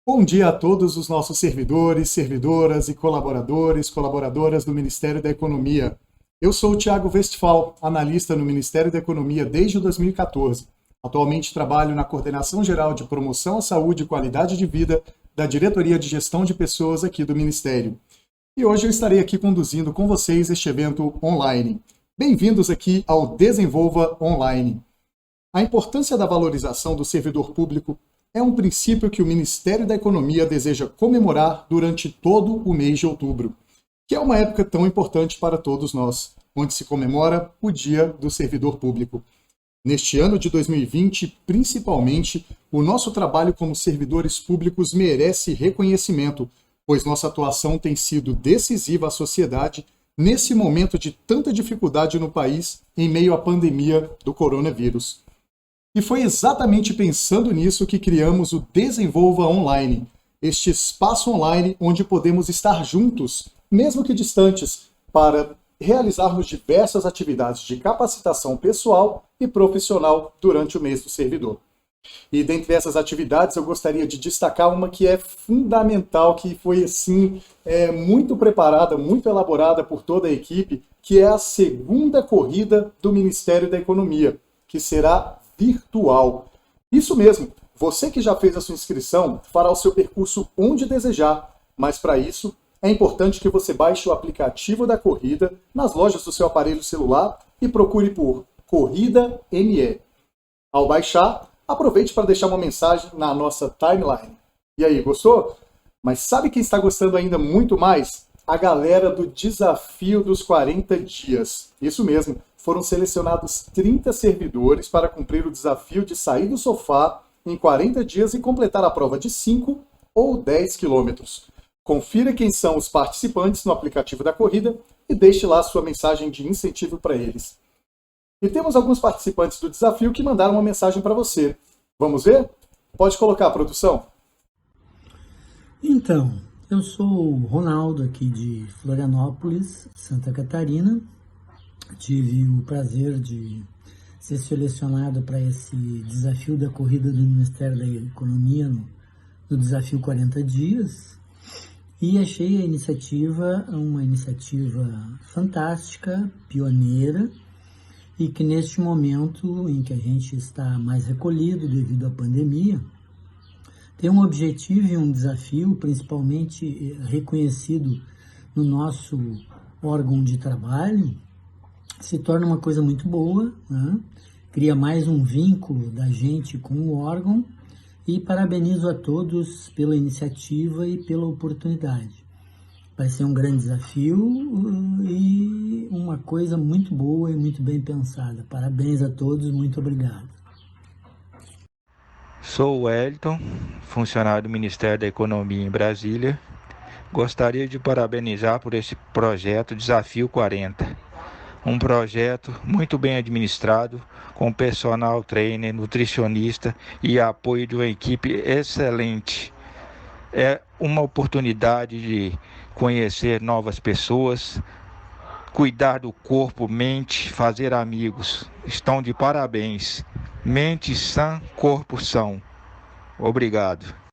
Bom dia a todos os nossos servidores, servidoras e colaboradores, colaboradoras do Ministério da Economia. Eu sou o Thiago Westphal, analista no Ministério da Economia desde 2014. Atualmente trabalho na Coordenação Geral de Promoção à Saúde e Qualidade de Vida da Diretoria de Gestão de Pessoas aqui do Ministério. E hoje eu estarei aqui conduzindo com vocês este evento online. Bem-vindos aqui ao Desenvolva Online. A importância da valorização do servidor público é um princípio que o Ministério da Economia deseja comemorar durante todo o mês de outubro, que é uma época tão importante para todos nós, onde se comemora o Dia do Servidor Público. Neste ano de 2020, principalmente, o nosso trabalho como servidores públicos merece reconhecimento, pois nossa atuação tem sido decisiva à sociedade nesse momento de tanta dificuldade no país em meio à pandemia do coronavírus. E foi exatamente pensando nisso que criamos o Desenvolva Online, este espaço online onde podemos estar juntos, mesmo que distantes, para realizarmos diversas atividades de capacitação pessoal e profissional durante o mês do servidor. E dentre essas atividades eu gostaria de destacar uma que é fundamental, que foi assim, muito preparada, muito elaborada por toda a equipe, que é a segunda corrida do Ministério da Economia, que será virtual. Isso mesmo, você que já fez a sua inscrição fará o seu percurso onde desejar, mas para isso é importante que você baixe o aplicativo da corrida nas lojas do seu aparelho celular e procure por Corrida ME. Ao baixar, aproveite para deixar uma mensagem na nossa timeline. E aí, gostou? Mas sabe quem está gostando ainda muito mais? A galera do Desafio dos 40 Dias. Isso mesmo, foram selecionados 30 servidores para cumprir o desafio de sair do sofá em 40 dias e completar a prova de 5 ou 10 quilômetros. Confira quem são os participantes no aplicativo da corrida e deixe lá sua mensagem de incentivo para eles. E temos alguns participantes do desafio que mandaram uma mensagem para você. Vamos ver? Pode colocar, produção. Então, eu sou o Ronaldo aqui de Florianópolis, Santa Catarina. Tive o prazer de ser selecionado para esse desafio da corrida do Ministério da Economia no desafio 40 dias e achei a iniciativa uma iniciativa fantástica, pioneira e que neste momento em que a gente está mais recolhido devido à pandemia, tem um objetivo e um desafio principalmente reconhecido no nosso órgão de trabalho, se torna uma coisa muito boa, né? Cria mais um vínculo da gente com o órgão e parabenizo a todos pela iniciativa e pela oportunidade. Vai ser um grande desafio e uma coisa muito boa e muito bem pensada. Parabéns a todos, muito obrigado. Sou o Wellington, funcionário do Ministério da Economia em Brasília. Gostaria de parabenizar por esse projeto Desafio 40. Um projeto muito bem administrado, com personal trainer, nutricionista e apoio de uma equipe excelente. É uma oportunidade de conhecer novas pessoas, cuidar do corpo, mente, fazer amigos. Estão de parabéns. Mente sã, corpo são. Obrigado.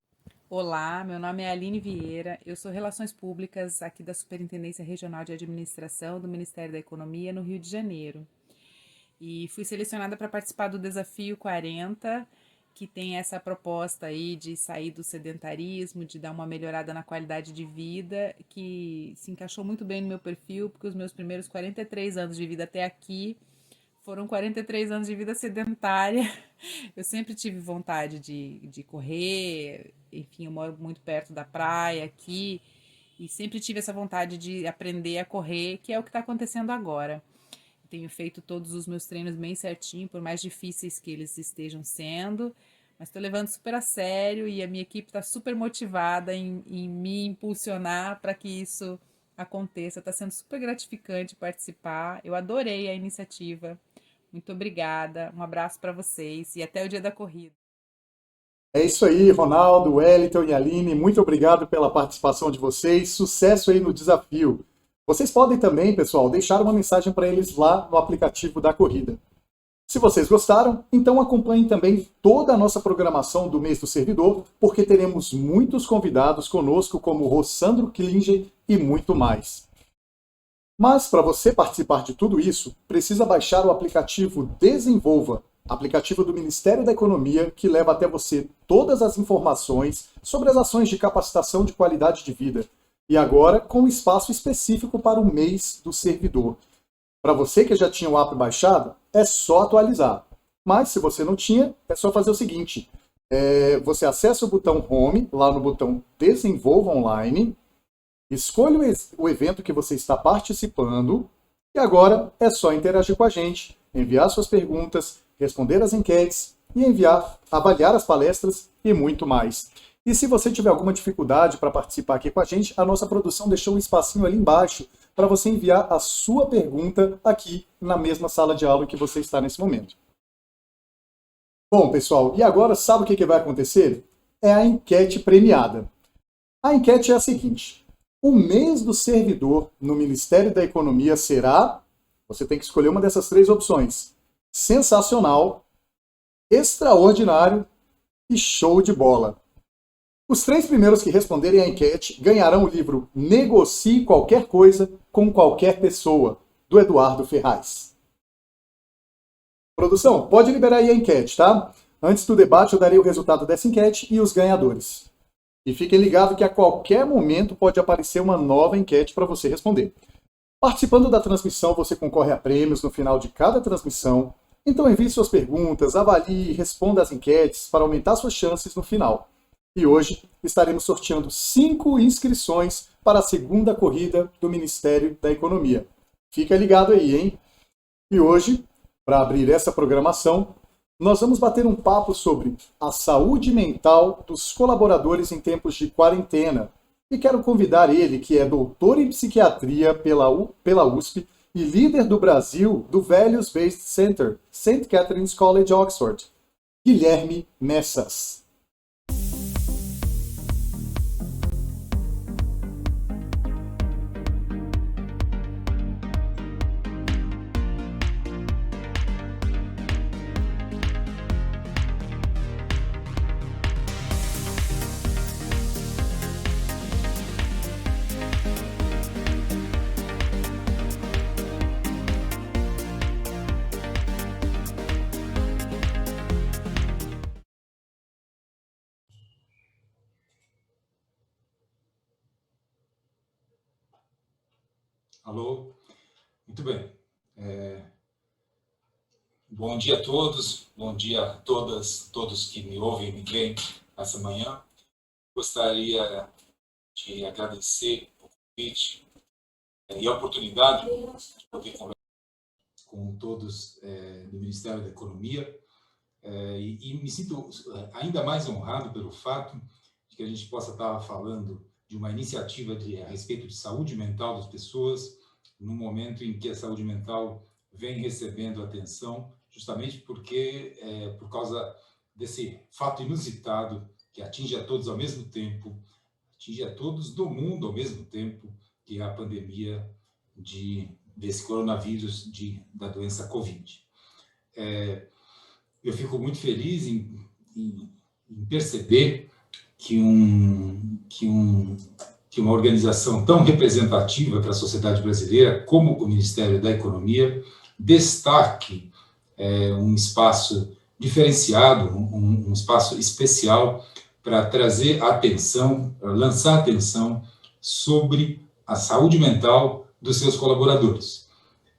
Olá, meu nome é Aline Vieira, eu sou Relações Públicas aqui da Superintendência Regional de Administração do Ministério da Economia no Rio de Janeiro. E fui selecionada para participar do Desafio 40, que tem essa proposta aí de sair do sedentarismo, de dar uma melhorada na qualidade de vida, que se encaixou muito bem no meu perfil, porque os meus primeiros 43 anos de vida até aqui foram 43 anos de vida sedentária. Eu sempre tive vontade de correr, enfim, eu moro muito perto da praia aqui, e sempre tive essa vontade de aprender a correr, que é o que está acontecendo agora. Tenho feito todos os meus treinos bem certinho, por mais difíceis que eles estejam sendo, mas estou levando super a sério e a minha equipe está super motivada em me impulsionar para que isso aconteça. Está sendo super gratificante participar. Eu adorei a iniciativa. Muito obrigada. Um abraço para vocês e até o dia da corrida. É isso aí, Ronaldo, Wellington e Aline. Muito obrigado pela participação de vocês. Sucesso aí no desafio. Vocês podem também, pessoal, deixar uma mensagem para eles lá no aplicativo da corrida. Se vocês gostaram, então acompanhem também toda a nossa programação do mês do servidor, porque teremos muitos convidados conosco, como Rossandro Klinger e muito mais. Mas para você participar de tudo isso, precisa baixar o aplicativo Desenvolva, aplicativo do Ministério da Economia, que leva até você todas as informações sobre as ações de capacitação de qualidade de vida. E agora com um espaço específico para o mês do servidor. Para você que já tinha o app baixado, é só atualizar. Mas se você não tinha, é só fazer o seguinte. Você acessa o botão Home, lá no botão Desenvolva Online, escolha o evento que você está participando e agora é só interagir com a gente, enviar suas perguntas, responder as enquetes e avaliar as palestras e muito mais. E se você tiver alguma dificuldade para participar aqui com a gente, a nossa produção deixou um espacinho ali embaixo para você enviar a sua pergunta aqui na mesma sala de aula que você está nesse momento. Bom, pessoal, e agora sabe o que vai acontecer? É a enquete premiada. A enquete é a seguinte: o mês do servidor no Ministério da Economia será... Você tem que escolher uma dessas 3 opções: sensacional, extraordinário e show de bola. Os 3 primeiros que responderem à enquete ganharão o livro Negocie Qualquer Coisa com Qualquer Pessoa, do Eduardo Ferraz. Produção, pode liberar aí a enquete, tá? Antes do debate eu darei o resultado dessa enquete e os ganhadores. E fiquem ligados que a qualquer momento pode aparecer uma nova enquete para você responder. Participando da transmissão, você concorre a prêmios no final de cada transmissão. Então envie suas perguntas, avalie e responda às enquetes para aumentar suas chances no final. E hoje estaremos sorteando 5 inscrições para a segunda corrida do Ministério da Economia. Fica ligado aí, hein? E hoje, para abrir essa programação, nós vamos bater um papo sobre a saúde mental dos colaboradores em tempos de quarentena. E quero convidar ele, que é doutor em psiquiatria pela USP e líder do Brasil do Values Based Center, St. Catherine's College, Oxford, Guilherme Messas. Alô, muito bem. Bom dia a todos, bom dia a todos que me ouvem e me veem essa manhã. Gostaria de agradecer o convite e a oportunidade de poder conversar com todos do Ministério da Economia e me sinto ainda mais honrado pelo fato de que a gente possa estar falando de uma iniciativa a respeito de saúde mental das pessoas, no momento em que a saúde mental vem recebendo atenção, justamente porque, por causa desse fato inusitado que atinge a todos ao mesmo tempo, atinge a todos do mundo ao mesmo tempo, que é a pandemia desse coronavírus, da doença Covid. Eu fico muito feliz em perceber que uma organização tão representativa para a sociedade brasileira como o Ministério da Economia destaque um espaço diferenciado, um espaço especial para trazer atenção, lançar atenção sobre a saúde mental dos seus colaboradores.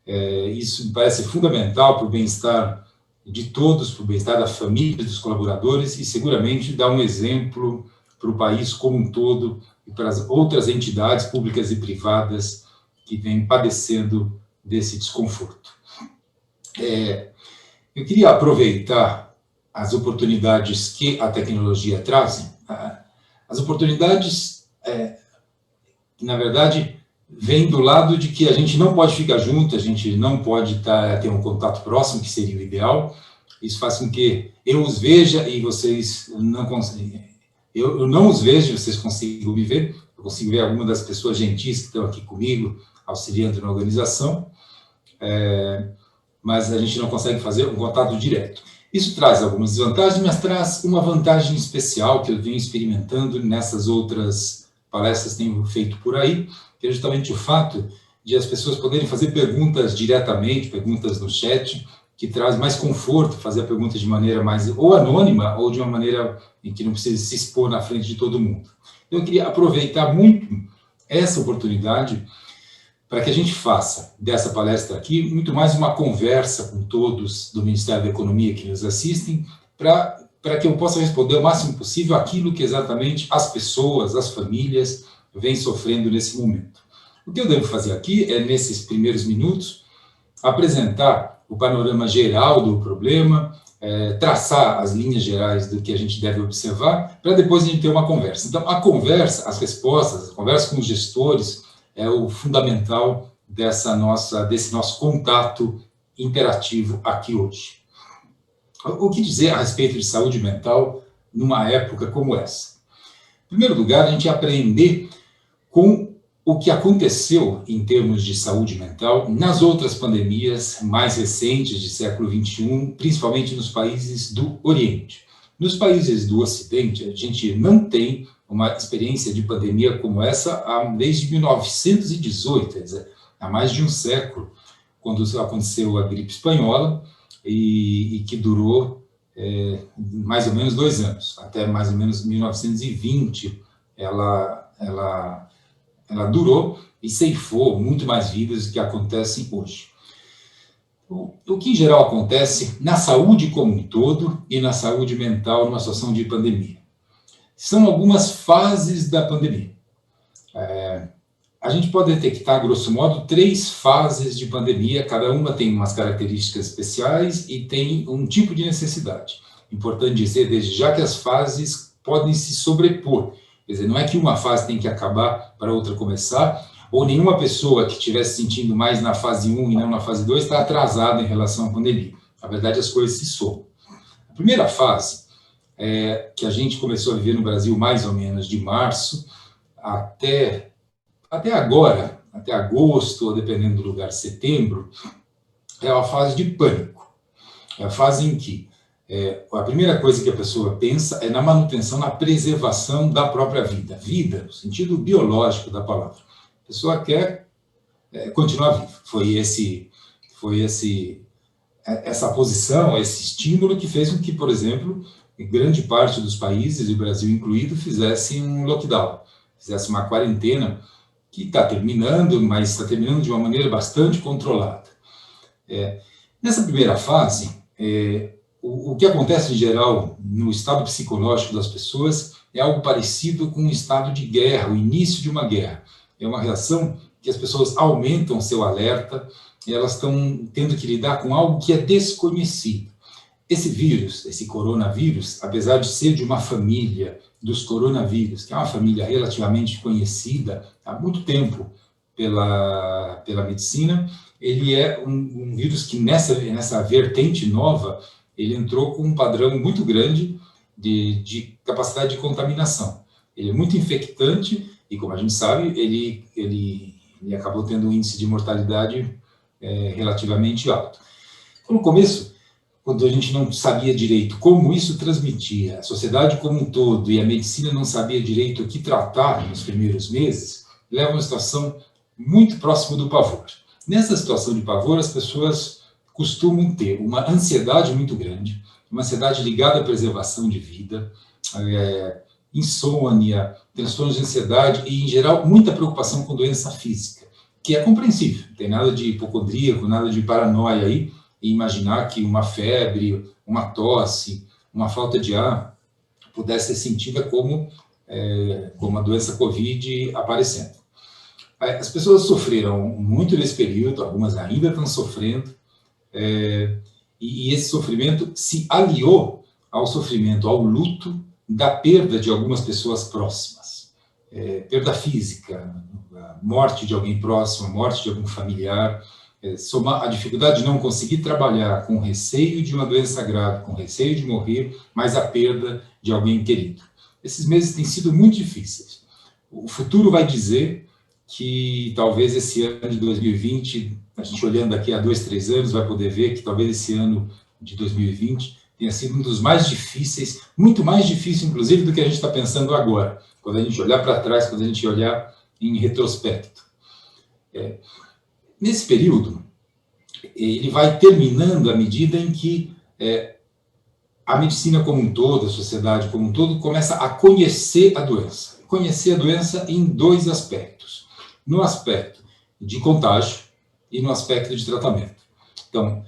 Isso me parece fundamental para o bem-estar de todos, para o bem-estar da família dos colaboradores e seguramente dá um exemplo para o país como um todo e para as outras entidades públicas e privadas que vêm padecendo desse desconforto. Eu queria aproveitar as oportunidades que a tecnologia traz, as oportunidades que, na verdade, vêm do lado de que a gente não pode ficar junto, a gente não pode ter um contato próximo, que seria o ideal. Isso faz com que eu os veja e vocês não conseguem. Eu não os vejo, vocês consigam me ver. Eu consigo ver algumas das pessoas gentis que estão aqui comigo, auxiliando na organização. mas a gente não consegue fazer um contato direto. Isso traz algumas desvantagens, mas traz uma vantagem especial que eu venho experimentando nessas outras palestras que tenho feito por aí, que é justamente o fato de as pessoas poderem fazer perguntas diretamente, perguntas no chat, que traz mais conforto, fazer a pergunta de maneira mais ou anônima, ou de uma maneira em que não precisa se expor na frente de todo mundo. Eu queria aproveitar muito essa oportunidade para que a gente faça dessa palestra aqui muito mais uma conversa com todos do Ministério da Economia que nos assistem, para que eu possa responder o máximo possível aquilo que exatamente as pessoas, as famílias, vêm sofrendo nesse momento. O que eu devo fazer aqui é, nesses primeiros minutos, apresentar o panorama geral do problema, traçar as linhas gerais do que a gente deve observar, para depois a gente ter uma conversa. Então, a conversa, as respostas, a conversa com os gestores, é o fundamental desse nosso contato interativo aqui hoje. O que dizer a respeito de saúde mental numa época como essa? Em primeiro lugar, a gente aprender com o que aconteceu em termos de saúde mental nas outras pandemias mais recentes de século XXI, principalmente nos países do Oriente. Nos países do Ocidente, a gente não tem uma experiência de pandemia como essa desde 1918, quer dizer, há mais de um século, quando aconteceu a gripe espanhola, e que durou mais ou menos 2 anos, até mais ou menos 1920, ela durou e ceifou muito mais vidas do que acontecem hoje. O que em geral acontece na saúde como um todo e na saúde mental numa situação de pandemia? São algumas fases da pandemia. A gente pode detectar, grosso modo, 3 fases de pandemia, cada uma tem umas características especiais e tem um tipo de necessidade. Importante dizer, desde já, que as fases podem se sobrepor. Quer dizer, não é que uma fase tem que acabar para outra começar, ou nenhuma pessoa que estivesse sentindo mais na fase 1 e não na fase 2 está atrasada em relação à pandemia. Na verdade, as coisas se somam. A primeira fase, que a gente começou a viver no Brasil mais ou menos de março até agora, até agosto, ou dependendo do lugar, setembro, é a fase de pânico. É a fase em que a primeira coisa que a pessoa pensa é na manutenção, na preservação da própria vida. Vida, no sentido biológico da palavra. A pessoa quer continuar viva. Foi essa posição, esse estímulo que fez com que, por exemplo, grande parte dos países, e o Brasil incluído, fizessem um lockdown, fizesse uma quarentena que está terminando, mas está terminando de uma maneira bastante controlada. Nessa primeira fase, o que acontece em geral no estado psicológico das pessoas é algo parecido com um estado de guerra, o início de uma guerra. É uma reação que as pessoas aumentam seu alerta, e elas estão tendo que lidar com algo que é desconhecido. Esse vírus, esse coronavírus, apesar de ser de uma família dos coronavírus, que é uma família relativamente conhecida há muito tempo pela medicina, ele é um vírus que nessa vertente nova, ele entrou com um padrão muito grande de capacidade de contaminação. Ele é muito infectante e, como a gente sabe, ele acabou tendo um índice de mortalidade relativamente alto. Então, no começo, quando a gente não sabia direito como isso transmitia, a sociedade como um todo e a medicina não sabia direito o que tratar nos primeiros meses, leva a uma situação muito próxima do pavor. Nessa situação de pavor, as pessoas costumam ter uma ansiedade muito grande, uma ansiedade ligada à preservação de vida, insônia, transtornos de ansiedade e, em geral, muita preocupação com doença física, que é compreensível. Não tem nada de hipocondríaco, nada de paranoia aí, e imaginar que uma febre, uma tosse, uma falta de ar pudesse ser sentida como a doença Covid aparecendo. As pessoas sofreram muito nesse período, algumas ainda estão sofrendo, e esse sofrimento se aliou ao sofrimento, ao luto da perda de algumas pessoas próximas. Perda física, morte de alguém próximo, morte de algum familiar, somar a dificuldade de não conseguir trabalhar com receio de uma doença grave, com receio de morrer, mas a perda de alguém querido. Esses meses têm sido muito difíceis. O futuro vai dizer que talvez esse ano de 2020 A gente olhando daqui a 2, 3 anos vai poder ver que talvez esse ano de 2020 tenha sido um dos mais difíceis, muito mais difícil, inclusive, do que a gente está pensando agora, quando a gente olhar para trás, quando a gente olhar em retrospecto. Nesse período, ele vai terminando à medida em que a medicina como um todo, a sociedade como um todo, começa a conhecer a doença. Conhecer a doença em 2 aspectos. No aspecto de contágio e no aspecto de tratamento. Então,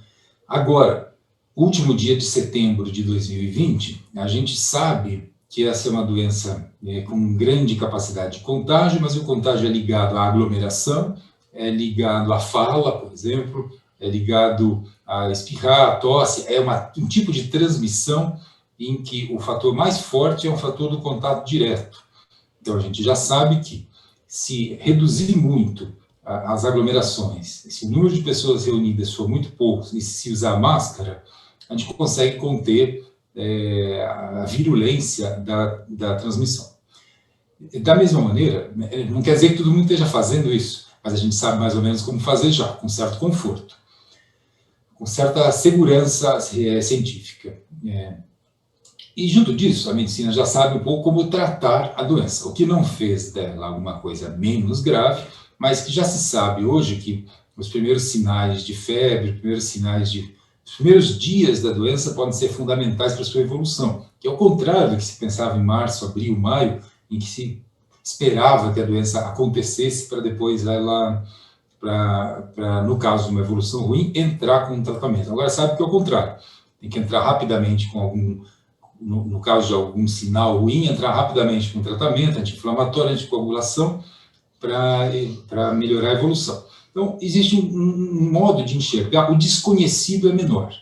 agora, último dia de setembro de 2020, a gente sabe que essa é uma doença com grande capacidade de contágio, mas o contágio é ligado à aglomeração, é ligado à fala, por exemplo, é ligado a espirrar, a tosse, é um tipo de transmissão em que o fator mais forte é o fator do contato direto. Então, a gente já sabe que se reduzir muito as aglomerações, se o número de pessoas reunidas for muito pouco e se usar máscara, a gente consegue conter a virulência da transmissão. Da mesma maneira, não quer dizer que todo mundo esteja fazendo isso, mas a gente sabe mais ou menos como fazer já, com certo conforto, com certa segurança científica. E junto disso, a medicina já sabe um pouco como tratar a doença, o que não fez dela alguma coisa menos grave, mas que já se sabe hoje que os primeiros sinais de febre, os primeiros dias da doença podem ser fundamentais para a sua evolução, que é o contrário do que se pensava em março, abril, maio, em que se esperava que a doença acontecesse para depois ela, no caso de uma evolução ruim, entrar com um tratamento. Agora sabe que é o contrário, tem que entrar rapidamente com algum, no caso de algum sinal ruim, entrar rapidamente com um tratamento anti-inflamatório, anticoagulação, para melhorar a evolução. Então, existe um modo de enxergar, o desconhecido é menor.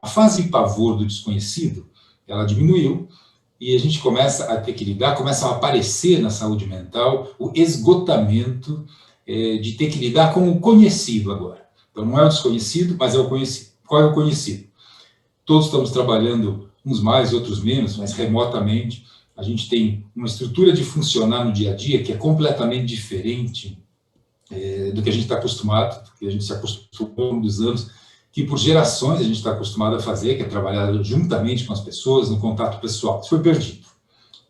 A fase de pavor do desconhecido, ela diminuiu, e a gente começa a ter que lidar, começa a aparecer na saúde mental o esgotamento de ter que lidar com o conhecido agora. Então, não é o desconhecido, mas é o conhecido. Qual é o conhecido? Todos estamos trabalhando, uns mais, outros menos, mas remotamente. A gente tem uma estrutura de funcionar no dia a dia que é completamente diferente do que a gente está acostumado, do que a gente se acostumou ao longo dos anos, que por gerações a gente está acostumado a fazer, que é trabalhar juntamente com as pessoas, no contato pessoal. Isso foi perdido.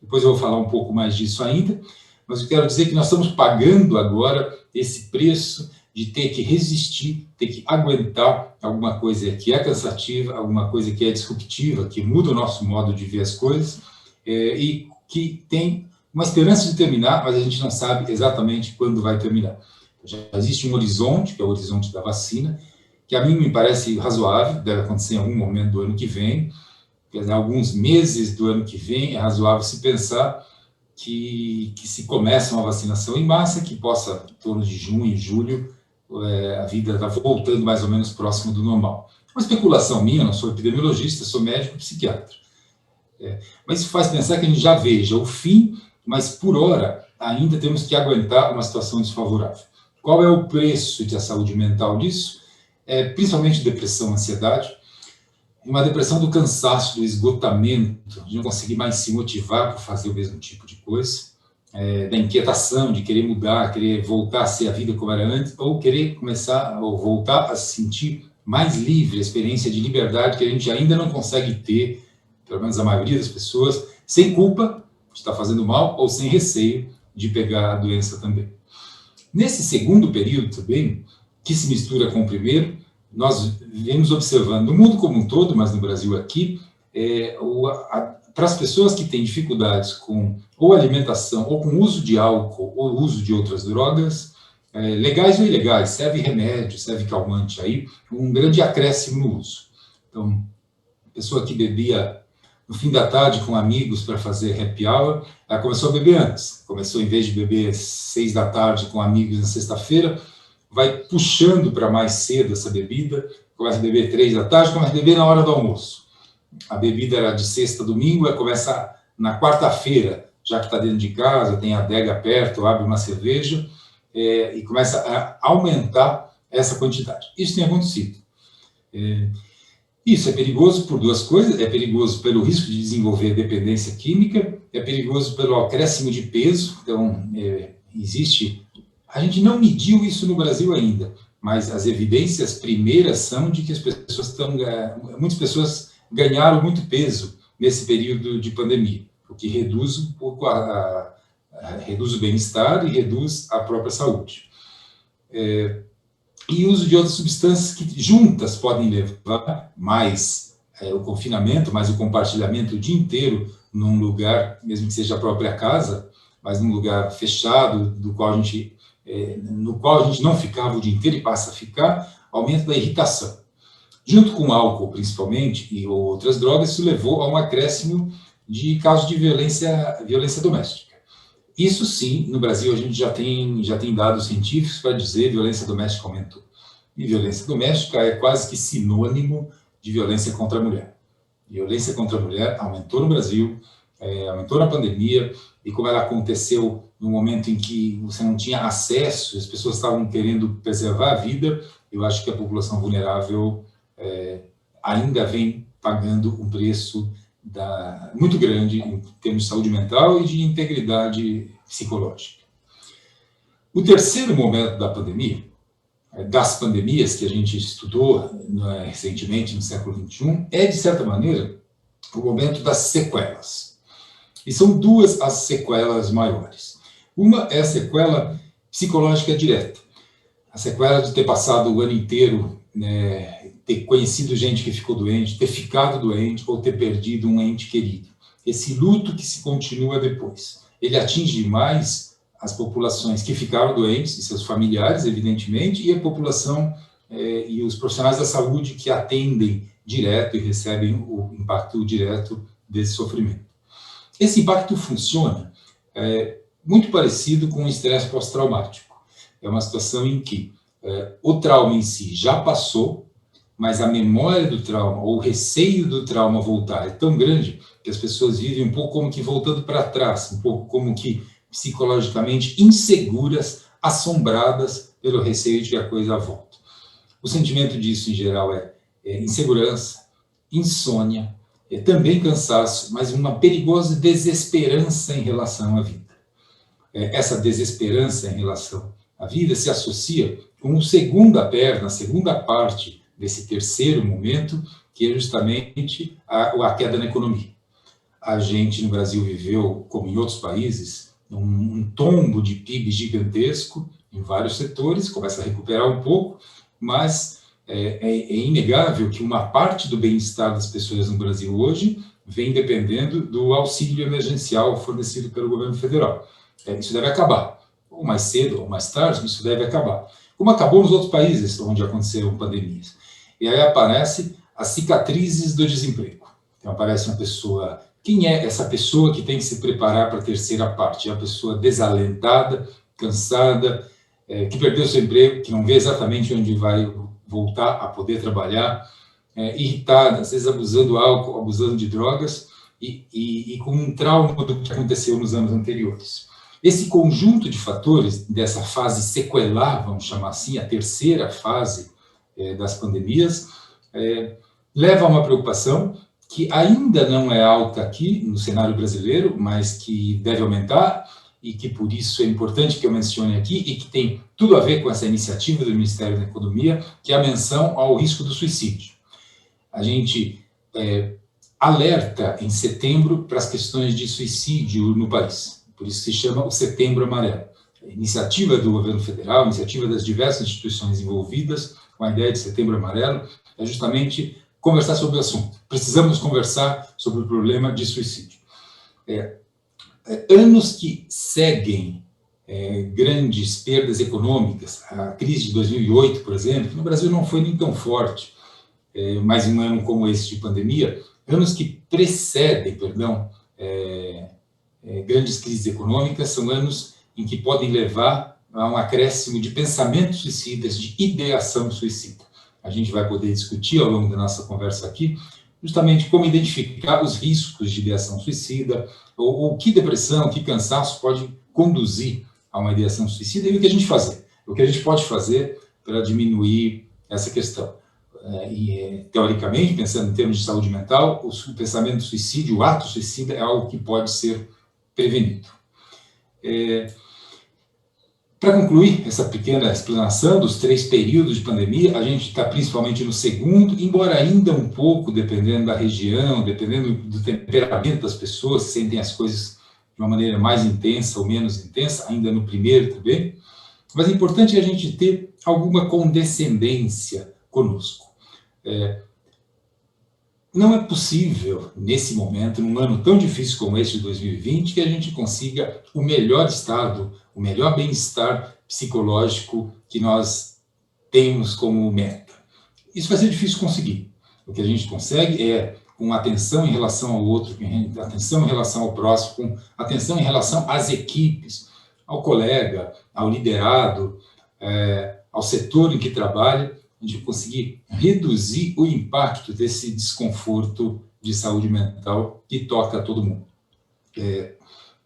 Depois eu vou falar um pouco mais disso ainda, mas eu quero dizer que nós estamos pagando agora esse preço de ter que resistir, ter que aguentar alguma coisa que é cansativa, alguma coisa que é disruptiva, que muda o nosso modo de ver as coisas, e que tem uma esperança de terminar, mas a gente não sabe exatamente quando vai terminar. Já existe um horizonte, que é o horizonte da vacina, que a mim me parece razoável, deve acontecer em algum momento do ano que vem, em alguns meses do ano que vem, é razoável se pensar que se começa uma vacinação em massa, que possa, em torno de junho, julho, a vida está voltando mais ou menos próximo do normal. Uma especulação minha, não sou epidemiologista, sou médico e psiquiatra. Mas isso faz pensar que a gente já veja o fim, mas por hora ainda temos que aguentar uma situação desfavorável. Qual é o preço da saúde mental disso? Principalmente depressão, ansiedade, uma depressão do cansaço, do esgotamento, de não conseguir mais se motivar para fazer o mesmo tipo de coisa, da inquietação, de querer mudar, querer voltar a ser a vida como era antes, ou querer começar, ou voltar a se sentir mais livre, a experiência de liberdade que a gente ainda não consegue ter, pelo menos a maioria das pessoas, sem culpa de estar fazendo mal, ou sem receio de pegar a doença também. Nesse segundo período também, que se mistura com o primeiro, nós vemos observando no mundo como um todo, mas no Brasil aqui, para as pessoas que têm dificuldades com ou alimentação, ou com uso de álcool, ou uso de outras drogas, legais ou ilegais, serve remédio, serve calmante aí, um grande acréscimo no uso. Então, a pessoa que bebia no fim da tarde com amigos para fazer happy hour, ela começou a beber antes. Começou, em vez de beber 6 da tarde com amigos na sexta-feira, vai puxando para mais cedo essa bebida, começa a beber 3 da tarde, começa a beber na hora do almoço. A bebida era de sexta a domingo, ela começa na quarta-feira, já que está dentro de casa, tem a adega perto, abre uma cerveja, e começa a aumentar essa quantidade. Isso tem acontecido. Isso é perigoso por duas coisas, é perigoso pelo risco de desenvolver dependência química, é perigoso pelo acréscimo de peso, então existe... A gente não mediu isso no Brasil ainda, mas as evidências primeiras são de que muitas pessoas ganharam muito peso nesse período de pandemia, o que reduz um pouco reduz o bem-estar e reduz a própria saúde. E uso de outras substâncias que juntas podem levar mais o confinamento, mais o compartilhamento o dia inteiro num lugar, mesmo que seja a própria casa, mas num lugar fechado, no qual a gente não ficava o dia inteiro e passa a ficar, aumento da irritação. Junto com o álcool, principalmente, e outras drogas, isso levou a um acréscimo de casos de violência doméstica. Isso sim, no Brasil a gente já tem dados científicos para dizer que violência doméstica aumentou. E violência doméstica é quase que sinônimo de violência contra a mulher. Violência contra a mulher aumentou no Brasil, aumentou na pandemia, e como ela aconteceu no momento em que você não tinha acesso, as pessoas estavam querendo preservar a vida, eu acho que a população vulnerável ainda vem pagando um preço muito grande em termos de saúde mental e de integridade psicológica. O terceiro momento da pandemia, das pandemias que a gente estudou recentemente no século XXI, é, de certa maneira, o momento das sequelas. E são duas as sequelas maiores. Uma é a sequela psicológica direta, a sequela de ter passado o ano inteiro, ter conhecido gente que ficou doente, ter ficado doente ou ter perdido um ente querido. Esse luto que se continua depois. Ele atinge mais as populações que ficaram doentes e seus familiares, evidentemente, e a população e os profissionais da saúde que atendem direto e recebem o impacto direto desse sofrimento. Esse impacto funciona muito parecido com o estresse pós-traumático. É uma situação em que o trauma em si já passou, mas a memória do trauma, ou o receio do trauma voltar é tão grande que as pessoas vivem um pouco como que voltando para trás, um pouco como que psicologicamente inseguras, assombradas pelo receio de que a coisa volta. O sentimento disso, em geral, é insegurança, insônia, também cansaço, mas uma perigosa desesperança em relação à vida. Essa desesperança em relação à vida se associa com a segunda parte desse terceiro momento, que é justamente a queda na economia. A gente no Brasil viveu, como em outros países, um tombo de PIB gigantesco em vários setores, começa a recuperar um pouco, mas é inegável que uma parte do bem-estar das pessoas no Brasil hoje vem dependendo do auxílio emergencial fornecido pelo governo federal. Isso deve acabar, ou mais cedo ou mais tarde, isso deve acabar. Como acabou nos outros países onde aconteceram pandemias. E aí aparecem as cicatrizes do desemprego. Então aparece uma pessoa. Quem é essa pessoa que tem que se preparar para a terceira parte? É a pessoa desalentada, cansada, que perdeu seu emprego, que não vê exatamente onde vai voltar a poder trabalhar, irritada, às vezes abusando do álcool, abusando de drogas e com um trauma do que aconteceu nos anos anteriores. Esse conjunto de fatores dessa fase sequelar, vamos chamar assim, a terceira fase das pandemias, leva a uma preocupação que ainda não é alta aqui no cenário brasileiro, mas que deve aumentar e que por isso é importante que eu mencione aqui e que tem tudo a ver com essa iniciativa do Ministério da Economia, que é a menção ao risco do suicídio. A gente alerta em setembro para as questões de suicídio no país, por isso se chama o Setembro Amarelo. A iniciativa do governo federal, a iniciativa das diversas instituições envolvidas com a ideia de Setembro Amarelo, é justamente conversar sobre o assunto. Precisamos conversar sobre o problema de suicídio. Anos que seguem grandes perdas econômicas, a crise de 2008, por exemplo, no Brasil não foi nem tão forte, mas um ano como esse de pandemia, anos que precedem, grandes crises econômicas, são anos em que podem levar a um acréscimo de pensamentos suicidas, de ideação suicida. A gente vai poder discutir ao longo da nossa conversa aqui justamente como identificar os riscos de ideação suicida, ou que depressão, que cansaço pode conduzir a uma ideação suicida, e o que a gente fazer, o que a gente pode fazer para diminuir essa questão. Teoricamente, pensando em termos de saúde mental, o pensamento suicídio, o ato suicida é algo que pode ser prevenido. Para concluir essa pequena explanação dos 3 períodos de pandemia, a gente está principalmente no segundo, embora ainda um pouco, dependendo da região, dependendo do temperamento das pessoas, que sentem as coisas de uma maneira mais intensa ou menos intensa, ainda no primeiro também. Mas é importante a gente ter alguma condescendência conosco. Não é possível, nesse momento, num ano tão difícil como esse de 2020, que a gente consiga o melhor estado, o melhor bem-estar psicológico que nós temos como meta. Isso vai ser difícil conseguir. O que a gente consegue é com atenção em relação ao outro, com atenção em relação ao próximo, com atenção em relação às equipes, ao colega, ao liderado, ao setor em que trabalha, a gente conseguir reduzir o impacto desse desconforto de saúde mental que toca a todo mundo. É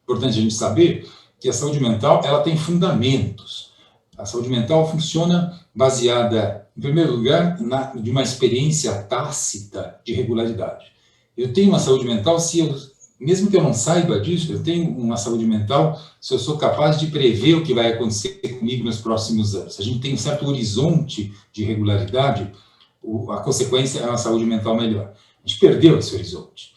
importante a gente saber que a saúde mental ela tem fundamentos. A saúde mental funciona baseada, em primeiro lugar, de uma experiência tácita de regularidade. Eu tenho uma saúde mental mesmo que eu não saiba disso, eu tenho uma saúde mental se eu sou capaz de prever o que vai acontecer comigo nos próximos anos. Se a gente tem um certo horizonte de regularidade, a consequência é uma saúde mental melhor. A gente perdeu esse horizonte.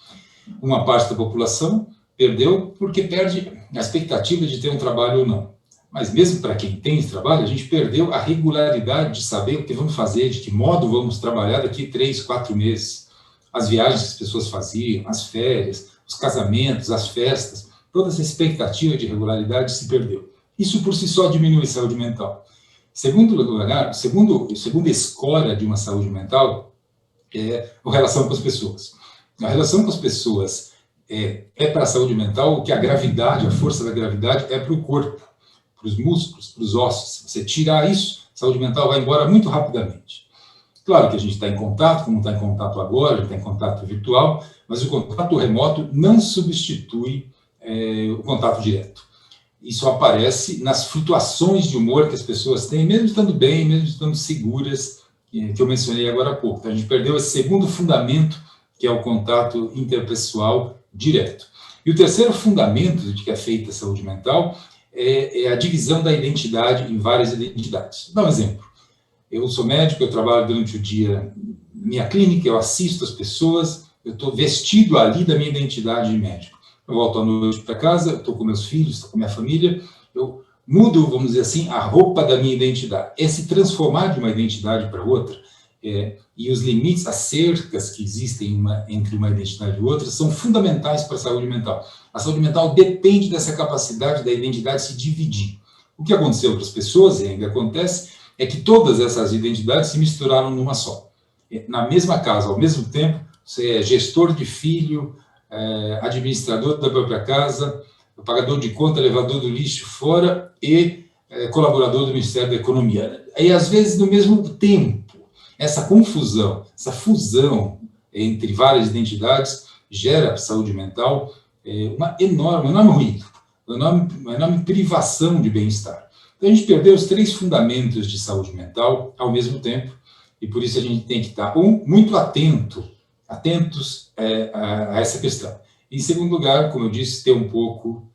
Uma parte da população perdeu porque perde a expectativa de ter um trabalho ou não. Mas mesmo para quem tem esse trabalho, a gente perdeu a regularidade de saber o que vamos fazer, de que modo vamos trabalhar daqui 3, 4 meses. As viagens que as pessoas faziam, as férias, os casamentos, as festas, toda essa expectativa de regularidade se perdeu. Isso por si só diminui a saúde mental. Segundo lugar, segunda escória de uma saúde mental é a relação com as pessoas. A relação com as pessoas é para a saúde mental o que a gravidade, a força da gravidade é para o corpo, para os músculos, para os ossos. Se você tirar isso, a saúde mental vai embora muito rapidamente. Claro que a gente está em contato, como está em contato agora, a gente está em contato virtual, mas o contato remoto não substitui o contato direto. Isso aparece nas flutuações de humor que as pessoas têm, mesmo estando bem, mesmo estando seguras, que eu mencionei agora há pouco. Então, a gente perdeu esse segundo fundamento, que é o contato interpessoal direto. E o terceiro fundamento de que é feita a saúde mental é a divisão da identidade em várias identidades. Vou dar um exemplo. Eu sou médico, eu trabalho durante o dia na minha clínica, eu assisto as pessoas, eu estou vestido ali da minha identidade de médico. Eu volto à noite para casa, eu estou com meus filhos, estou com minha família, eu mudo, vamos dizer assim, a roupa da minha identidade. É se transformar de uma identidade para outra, e os limites, as cercas que existem entre uma identidade e outra, são fundamentais para a saúde mental. A saúde mental depende dessa capacidade da identidade se dividir. O que aconteceu para as pessoas, e ainda acontece, é que todas essas identidades se misturaram numa só. Na mesma casa, ao mesmo tempo, você é gestor de filho, administrador da própria casa, pagador de conta, levador do lixo fora e colaborador do Ministério da Economia. E, às vezes, no mesmo tempo, essa confusão, essa fusão entre várias identidades gera para a saúde mental um enorme ruído, uma enorme privação de bem-estar. Então, a gente perdeu os 3 fundamentos de saúde mental ao mesmo tempo, e por isso a gente tem que estar, muito atentos a essa questão. Em segundo lugar, como eu disse, ter um pouco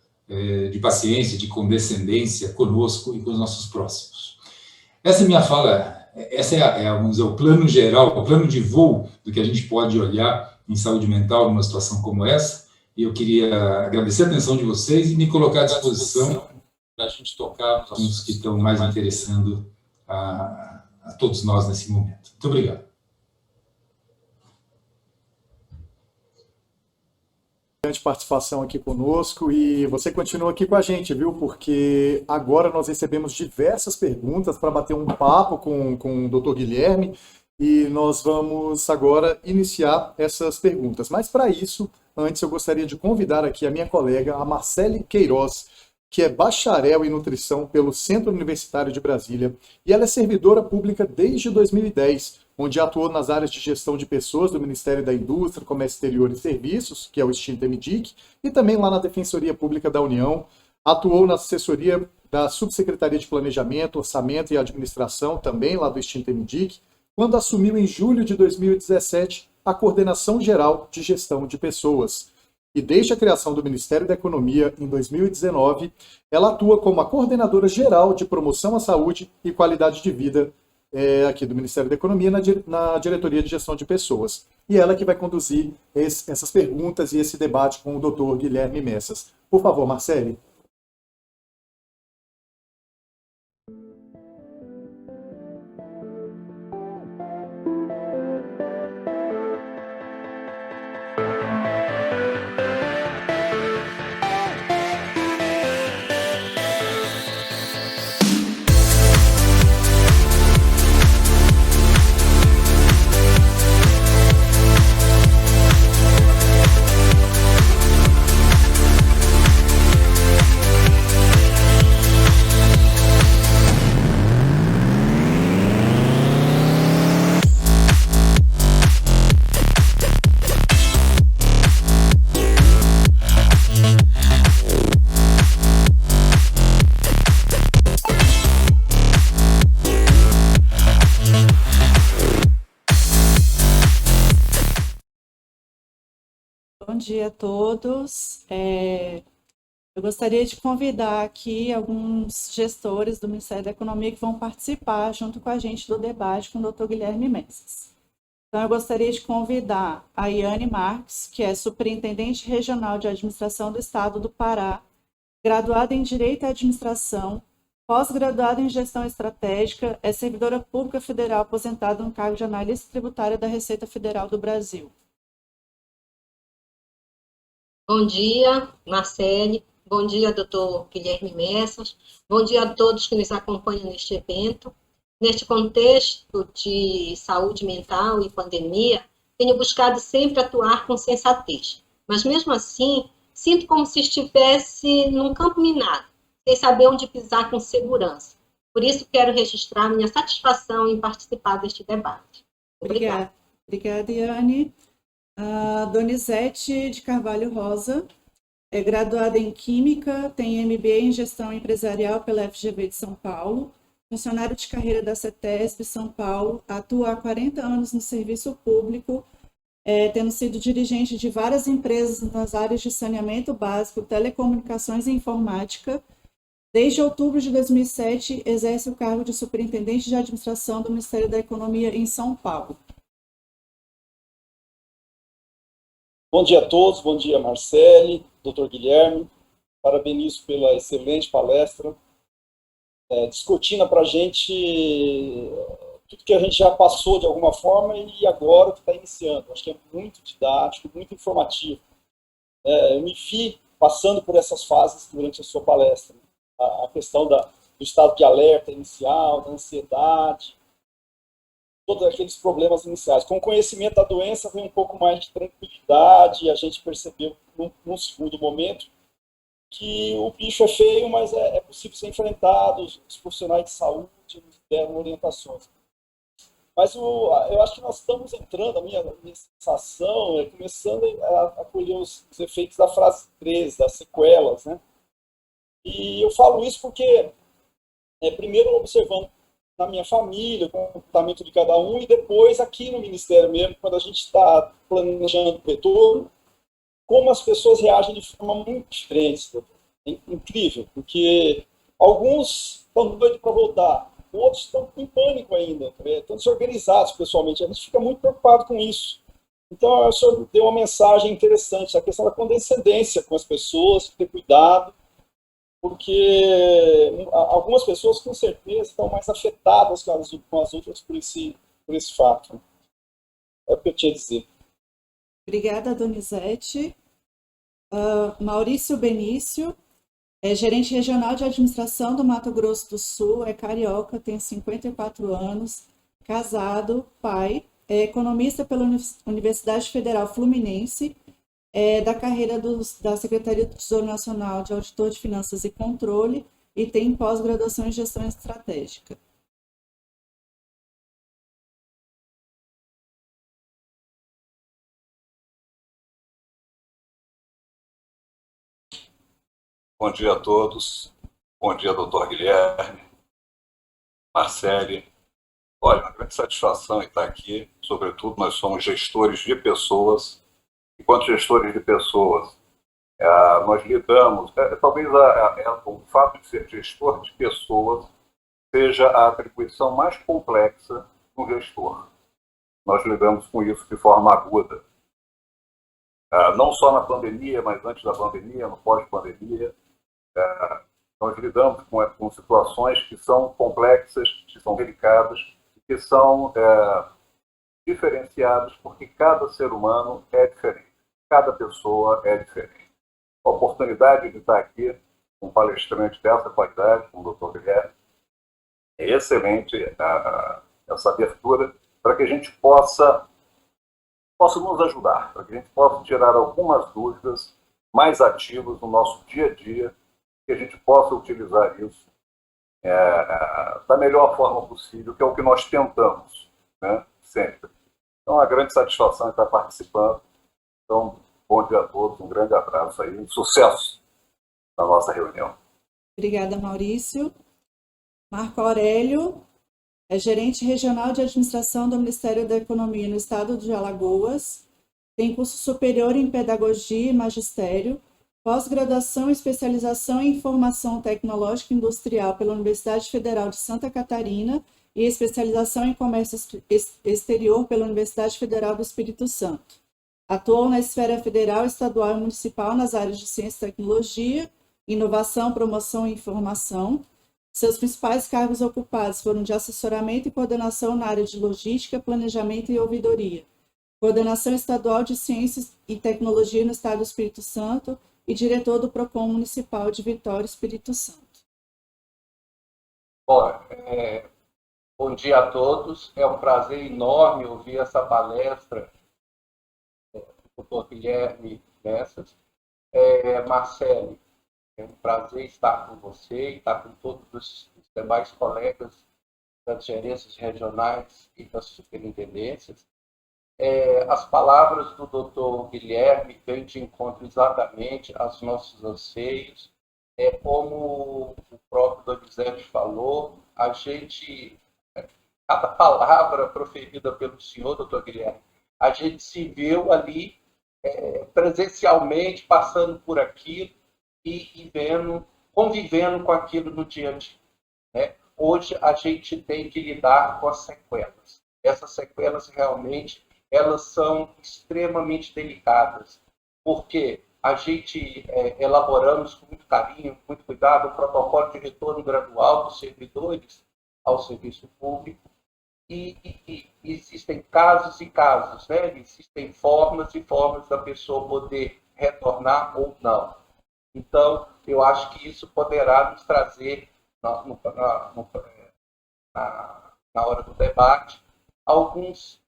de paciência, de condescendência conosco e com os nossos próximos. Essa é a minha fala, vamos dizer, o plano geral, o plano de voo do que a gente pode olhar em saúde mental numa situação como essa, e eu queria agradecer a atenção de vocês e me colocar à disposição para a gente tocar nos assuntos que estão mais interessando a todos nós nesse momento. Muito obrigado. Grande participação aqui conosco, e você continua aqui com a gente, viu? Porque agora nós recebemos diversas perguntas para bater um papo com o Dr. Guilherme, e nós vamos agora iniciar essas perguntas. Mas para isso, antes eu gostaria de convidar aqui a minha colega, a Marcele Queiroz, que é bacharel em nutrição pelo Centro Universitário de Brasília, e ela é servidora pública desde 2010, onde atuou nas áreas de gestão de pessoas do Ministério da Indústria, Comércio Exterior e Serviços, que é o extinto MDIC, e também lá na Defensoria Pública da União. Atuou na assessoria da Subsecretaria de Planejamento, Orçamento e Administração, também lá do extinto MDIC, quando assumiu em julho de 2017 a Coordenação Geral de Gestão de Pessoas. e desde a criação do Ministério da Economia em 2019, ela atua como a coordenadora geral de promoção à saúde e qualidade de vida aqui do Ministério da Economia na Diretoria de Gestão de Pessoas. E ela que vai conduzir essas perguntas e esse debate com o Dr. Guilherme Messas. Por favor, Marcele. Bom dia a todos. Eu gostaria de convidar aqui alguns gestores do Ministério da Economia que vão participar junto com a gente do debate com o Dr. Guilherme Messas. Então, eu gostaria de convidar a Iane Marques, que é Superintendente Regional de Administração do Estado do Pará, graduada em Direito e Administração, pós-graduada em Gestão Estratégica, é servidora pública federal aposentada no cargo de analista tributária da Receita Federal do Brasil. Bom dia, Marcele. Bom dia, doutor Guilherme Messas. Bom dia a todos que nos acompanham neste evento. Neste contexto de saúde mental e pandemia, tenho buscado sempre atuar com sensatez. Mas, mesmo assim, sinto como se estivesse num campo minado, sem saber onde pisar com segurança. Por isso, quero registrar minha satisfação em participar deste debate. Obrigada. Obrigada, Iane. A Donizete de Carvalho Rosa é graduada em Química, tem MBA em Gestão Empresarial pela FGV de São Paulo, funcionário de carreira da CETESB São Paulo, atua há 40 anos no serviço público, tendo sido dirigente de várias empresas nas áreas de saneamento básico, telecomunicações e informática. Desde outubro de 2007, exerce o cargo de Superintendente de Administração do Ministério da Economia em São Paulo. Bom dia a todos, bom dia Marcele, doutor Guilherme, parabenizo pela excelente palestra, discutindo para a gente tudo que a gente já passou de alguma forma e agora o que está iniciando. Acho que é muito didático, muito informativo. Eu me vi passando por essas fases durante a sua palestra. A questão do estado de alerta inicial, da ansiedade, todos aqueles problemas iniciais. Com o conhecimento da doença, vem um pouco mais de tranquilidade, e a gente percebeu, num segundo momento, que o bicho é feio, mas é possível ser enfrentado, os profissionais de saúde nos deram orientações. Mas eu acho que nós estamos entrando, a minha sensação é começando a colher os efeitos da fase 3, das sequelas, né? E eu falo isso porque, primeiro, observando na minha família, o comportamento de cada um, e depois aqui no Ministério mesmo, quando a gente está planejando o retorno, como as pessoas reagem de forma muito diferente. É incrível, porque alguns estão doidos para voltar, outros estão em pânico ainda, estão desorganizados pessoalmente. A gente fica muito preocupado com isso. Então, o senhor deu uma mensagem interessante, a questão da condescendência com as pessoas, ter cuidado, porque algumas pessoas, com certeza, estão mais afetadas com as outras por esse fato. É o que eu tinha a dizer. Obrigada, Donizete. Maurício Benício, é gerente regional de administração do Mato Grosso do Sul, é carioca, tem 54 anos, casado, pai, é economista pela Universidade Federal Fluminense, da carreira da Secretaria do Tesouro Nacional de Auditor de Finanças e Controle e tem pós-graduação em Gestão Estratégica. Bom dia a todos. Bom dia, doutor Guilherme, Marcele. Olha, uma grande satisfação em estar aqui. Sobretudo, nós somos gestores de pessoas. Enquanto gestores de pessoas, Nós lidamos, talvez o fato de ser gestor de pessoas seja a atribuição mais complexa do gestor. Nós lidamos com isso de forma aguda. Não só na pandemia, mas antes da pandemia, no pós-pandemia. Nós lidamos com situações que são complexas, que são delicadas, que são diferenciadas, porque cada ser humano é diferente, cada pessoa é diferente. A oportunidade de estar aqui com um palestrante dessa qualidade, como o Dr. Guilherme, é excelente essa abertura para que a gente possa nos ajudar, para que a gente possa tirar algumas dúvidas mais ativas no nosso dia a dia, que a gente possa utilizar isso da melhor forma possível, que é o que nós tentamos, né? Sempre. Então, uma grande satisfação estar participando. Então, bom dia a todos, um grande abraço aí, sucesso na nossa reunião. Obrigada, Maurício. Marco Aurélio é gerente regional de administração do Ministério da Economia no estado de Alagoas, tem curso superior em pedagogia e magistério, pós-graduação e especialização em informação tecnológica e industrial pela Universidade Federal de Santa Catarina e especialização em comércio exterior pela Universidade Federal do Espírito Santo. Atuou na esfera federal, estadual e municipal nas áreas de ciência e tecnologia, inovação, promoção e informação. Seus principais cargos ocupados foram de assessoramento e coordenação na área de logística, planejamento e ouvidoria, coordenação estadual de ciências e tecnologia no estado do Espírito Santo e diretor do PROCON Municipal de Vitória, Espírito Santo. Bom, bom dia a todos. É um prazer enorme ouvir essa palestra do Dr. Guilherme Messas. Marcelo, é um prazer estar com você e estar com todos os demais colegas das gerências regionais e das superintendências. As palavras do Dr. Guilherme vêm de encontro exatamente aos nossos anseios. Como o próprio Donizete falou, cada palavra proferida pelo senhor, Dr. Guilherme, a gente se viu ali presencialmente, passando por aquilo e convivendo com aquilo no dia a dia. Né? Hoje a gente tem que lidar com as sequelas. Essas sequelas realmente elas são extremamente delicadas, porque a gente elaboramos com muito carinho, com muito cuidado, o protocolo de retorno gradual dos servidores ao serviço público, e existem casos e casos, né? Existem formas e formas da pessoa poder retornar ou não. Então, eu acho que isso poderá nos trazer, na hora do debate, algumas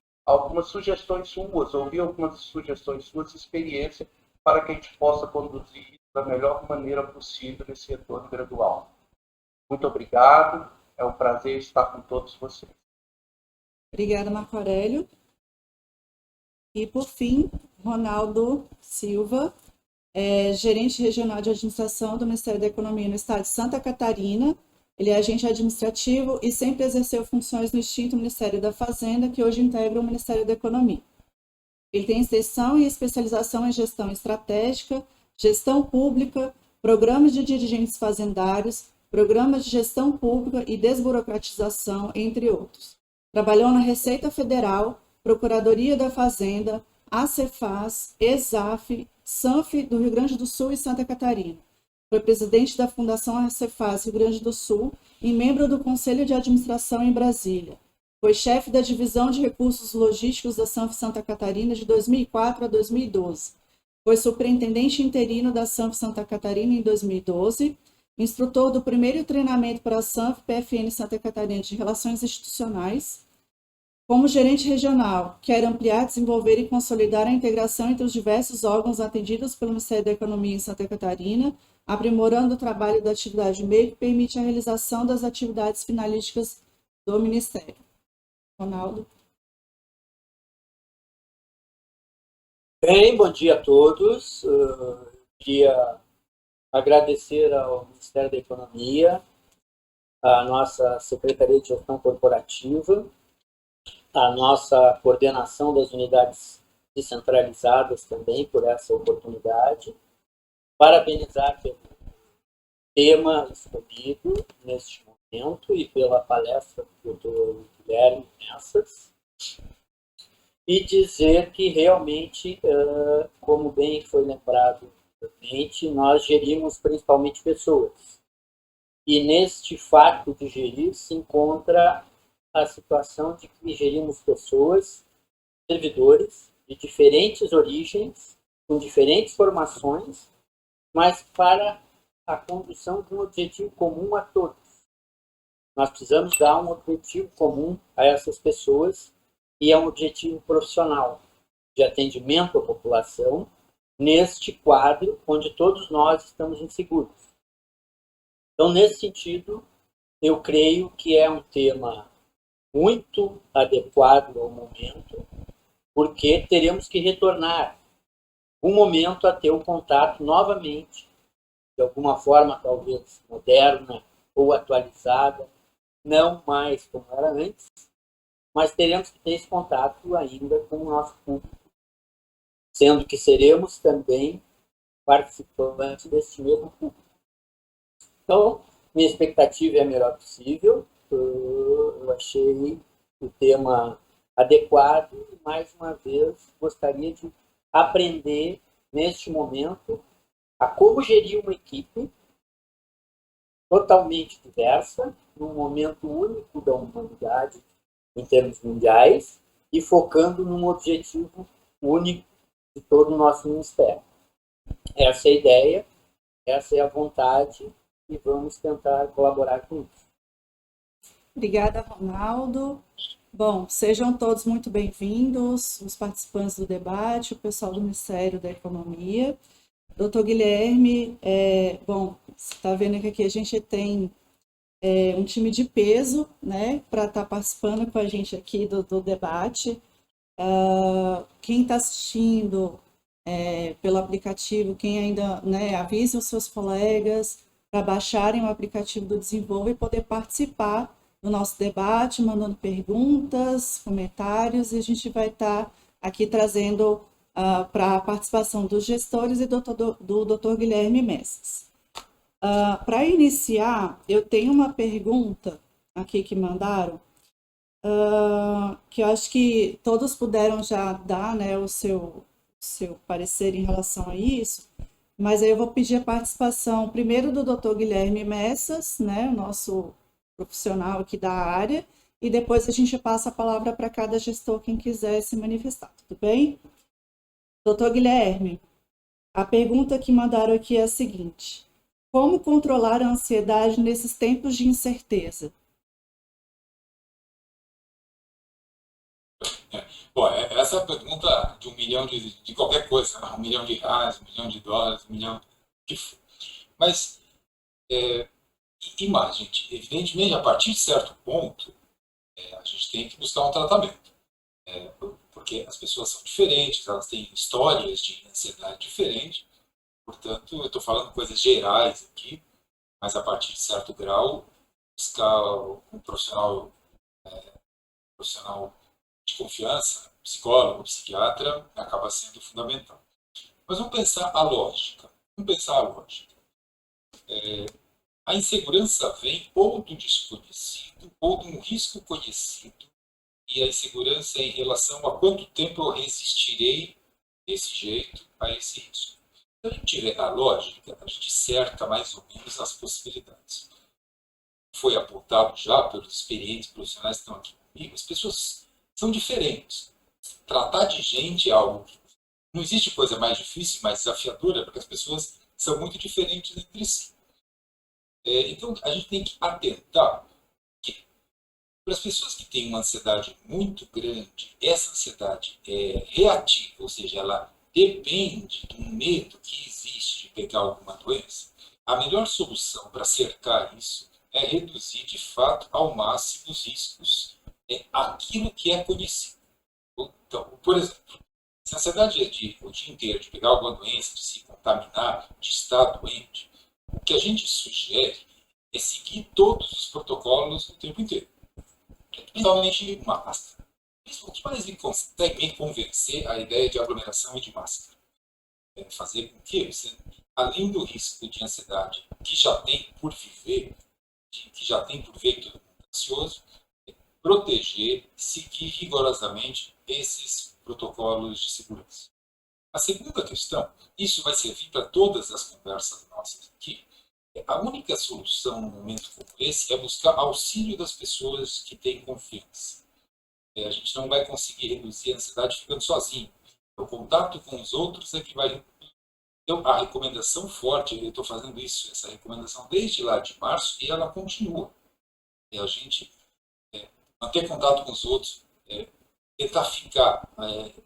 sugestões suas, ouvir algumas sugestões suas, experiência, para que a gente possa conduzir isso da melhor maneira possível nesse retorno gradual. Muito obrigado, é um prazer estar com todos vocês. Obrigada, Marco Aurélio. E, por fim, Ronaldo Silva, gerente regional de administração do Ministério da Economia no estado de Santa Catarina. Ele é agente administrativo e sempre exerceu funções no extinto Ministério da Fazenda, que hoje integra o Ministério da Economia. Ele tem extensão e especialização em gestão estratégica, gestão pública, programas de dirigentes fazendários, programas de gestão pública e desburocratização, entre outros. Trabalhou na Receita Federal, Procuradoria da Fazenda, ACEFAS, ESAF, SANF do Rio Grande do Sul e Santa Catarina. Foi presidente da Fundação ACEFAS Rio Grande do Sul e membro do Conselho de Administração em Brasília. Foi chefe da Divisão de Recursos Logísticos da SANF Santa Catarina de 2004 a 2012. Foi superintendente interino da SANF Santa Catarina em 2012, instrutor do primeiro treinamento para a SANF PFN Santa Catarina de Relações Institucionais. Como gerente regional, quer ampliar, desenvolver e consolidar a integração entre os diversos órgãos atendidos pelo Ministério da Economia em Santa Catarina, aprimorando o trabalho da atividade MEI que permite a realização das atividades finalísticas do Ministério. Ronaldo. Bem, bom dia a todos. Queria agradecer ao Ministério da Economia, à nossa Secretaria de Gestão Corporativa, a nossa coordenação das unidades descentralizadas também por essa oportunidade. parabenizar pelo tema escolhido neste momento e pela palestra do Dr. Guilherme Messas, e dizer que realmente, como bem foi lembrado anteriormente, nós gerimos principalmente pessoas. E neste fato de gerir se encontra a situação de que gerimos pessoas, servidores de diferentes origens, com diferentes formações, mas para a condução de um objetivo comum a todos. Nós precisamos dar um objetivo comum a essas pessoas, e é um objetivo profissional de atendimento à população neste quadro onde todos nós estamos inseguros. Então, nesse sentido, eu creio que é um tema muito adequado ao momento, porque teremos que retornar um momento a ter um contato novamente, de alguma forma talvez moderna ou atualizada, não mais como era antes, mas teremos que ter esse contato ainda com o nosso público, sendo que seremos também participantes desse mesmo público. Então, minha expectativa é a melhor possível. Eu achei o tema adequado e, mais uma vez, gostaria de aprender, neste momento, a como gerir uma equipe totalmente diversa, num momento único da humanidade em termos mundiais e focando num objetivo único de todo o nosso ministério. Essa é a ideia, essa é a vontade e vamos tentar colaborar com isso. Obrigada, Ronaldo. Bom, sejam todos muito bem-vindos, os participantes do debate, o pessoal do Ministério da Economia. Doutor Guilherme, bom, você está vendo que aqui a gente tem um time de peso, né, para estar participando com a gente aqui do debate. Quem está assistindo pelo aplicativo, quem ainda, né, avise os seus colegas para baixarem o aplicativo do Desenvolva e poder participar do nosso debate, mandando perguntas, comentários, e a gente vai estar aqui trazendo para a participação dos gestores e do Dr. Guilherme Messas. Para iniciar, eu tenho uma pergunta aqui que mandaram, que eu acho que todos puderam já dar, né, o seu parecer em relação a isso, mas aí eu vou pedir a participação primeiro do Dr. Guilherme Messas, né, o nosso profissional aqui da área, e depois a gente passa a palavra para cada gestor, quem quiser se manifestar, tudo bem? Doutor Guilherme, a pergunta que mandaram aqui é a seguinte: como controlar a ansiedade nesses tempos de incerteza? Bom, essa é a pergunta de 1 milhão de qualquer coisa, R$1 milhão, R$1 milhão, $1 milhão, que for. Mas, gente, evidentemente, a partir de certo ponto, a gente tem que buscar um tratamento. Porque as pessoas são diferentes, elas têm histórias de ansiedade diferentes, portanto, eu estou falando coisas gerais aqui, mas a partir de certo grau, buscar um profissional de confiança, psicólogo, psiquiatra, acaba sendo fundamental. Mas vamos pensar a lógica. A insegurança vem ou do desconhecido ou de um risco conhecido, e a insegurança é em relação a quanto tempo eu resistirei desse jeito a esse risco. Se a gente tiver a lógica, a gente cerca mais ou menos as possibilidades. Foi apontado já pelos experientes profissionais que estão aqui comigo, as pessoas são diferentes. Tratar de gente é algo... Não existe coisa mais difícil, mais desafiadora, porque as pessoas são muito diferentes entre si. Então, a gente tem que atentar que, para as pessoas que têm uma ansiedade muito grande, essa ansiedade é reativa, ou seja, ela depende do medo que existe de pegar alguma doença. A melhor solução para cercar isso é reduzir, de fato, ao máximo os riscos, aquilo que é conhecido. Então, por exemplo, se a ansiedade é o dia inteiro de pegar alguma doença, de se contaminar, de estar doente, o que a gente sugere é seguir todos os protocolos o tempo inteiro. Principalmente máscara. Os mais conseguem me convencer a ideia de aglomeração e de máscara. Fazer com que você além do risco de ansiedade que já tem por viver, que já tem por ver todo mundo ansioso, proteger, seguir rigorosamente esses protocolos de segurança. A segunda questão, isso vai servir para todas as conversas nossas aqui, a única solução num momento como esse é buscar auxílio das pessoas que têm confiança. A gente não vai conseguir reduzir a ansiedade ficando sozinho. O contato com os outros é que vai... Então, a recomendação forte, eu estou fazendo isso, essa recomendação desde lá de março, e ela continua. É a gente manter contato com os outros, tentar ficar,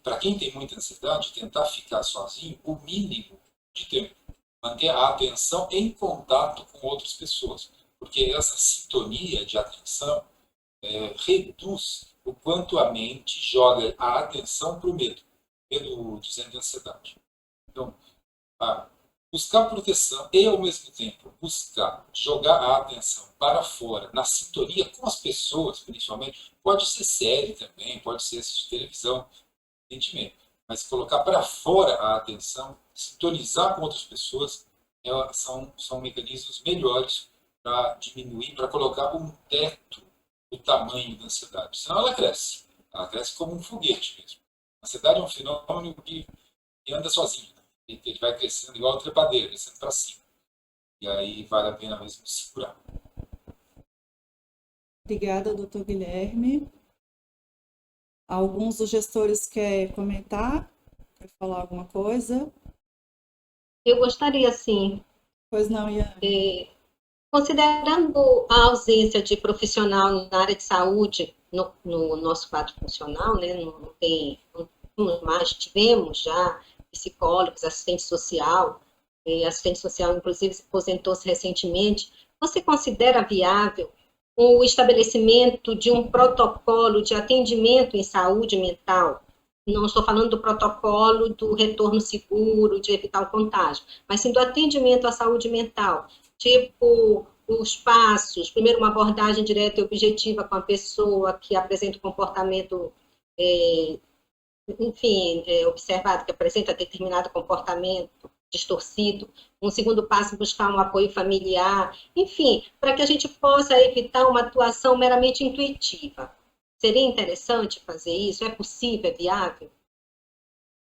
para quem tem muita ansiedade, tentar ficar sozinho o mínimo de tempo. Manter a atenção em contato com outras pessoas. Porque essa sintonia de atenção reduz o quanto a mente joga a atenção para o medo dizendo de ansiedade. Então, buscar proteção e, ao mesmo tempo, buscar jogar a atenção para fora, na sintonia com as pessoas, principalmente, pode ser série também, pode ser assistir televisão, evidentemente, mas colocar para fora a atenção, sintonizar com outras pessoas, são mecanismos melhores para diminuir, para colocar um teto do tamanho da ansiedade. Senão ela cresce como um foguete mesmo. A ansiedade é um fenômeno que anda sozinho. Ele vai crescendo igual a trepadeira, crescendo para cima. E aí vale a pena mesmo segurar. Obrigada, doutor Guilherme. Alguns dos gestores querem comentar? Quer falar alguma coisa? Eu gostaria, sim. Pois não, Ian. Considerando a ausência de profissional na área de saúde no nosso quadro funcional, né, mas tivemos já psicólogos, assistente social, inclusive aposentou-se recentemente. Você considera viável o estabelecimento de um protocolo de atendimento em saúde mental? Não estou falando do protocolo do retorno seguro, de evitar o contágio, mas sim do atendimento à saúde mental, tipo os passos, primeiro uma abordagem direta e objetiva com a pessoa que apresenta um comportamento observado, que apresenta determinado comportamento distorcido, um segundo passo, buscar um apoio familiar, enfim, para que a gente possa evitar uma atuação meramente intuitiva. Seria interessante fazer isso? É possível? É viável?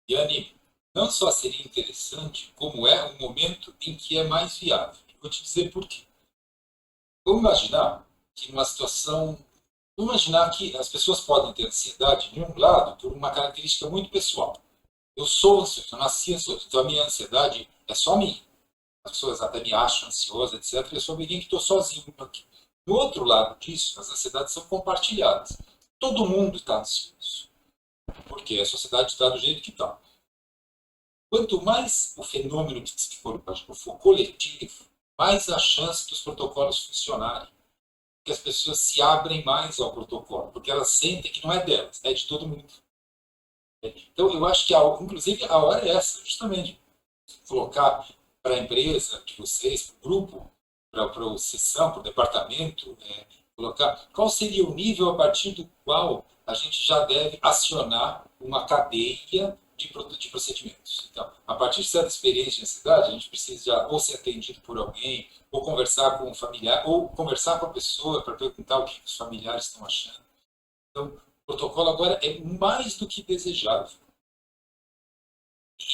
Yane, não só seria interessante, como é o momento em que é mais viável. Vou te dizer por quê. Vamos imaginar que numa situação... Vamos imaginar que as pessoas podem ter ansiedade, de um lado, por uma característica muito pessoal. Eu sou ansioso, eu nasci ansioso, então a minha ansiedade é só minha. As pessoas até me acham ansioso, etc. Eu sou alguém que estou sozinho aqui. Do outro lado disso, as ansiedades são compartilhadas. Todo mundo está ansioso, porque a sociedade está do jeito que está. Quanto mais o fenômeno psicológico for coletivo, mais a chance dos protocolos funcionarem. Que as pessoas se abrem mais ao protocolo, porque elas sentem que não é delas, é de todo mundo. Então, eu acho que, inclusive, a hora é essa, justamente. Colocar para a empresa de vocês, para o grupo, para a seção, para o departamento, colocar qual seria o nível a partir do qual a gente já deve acionar uma cadeia de procedimentos. Então, a partir de certa experiência de ansiedade, a gente precisa já ou ser atendido por alguém, ou conversar com um familiar, ou conversar com a pessoa para perguntar o que os familiares estão achando. Então, o protocolo agora é mais do que desejável.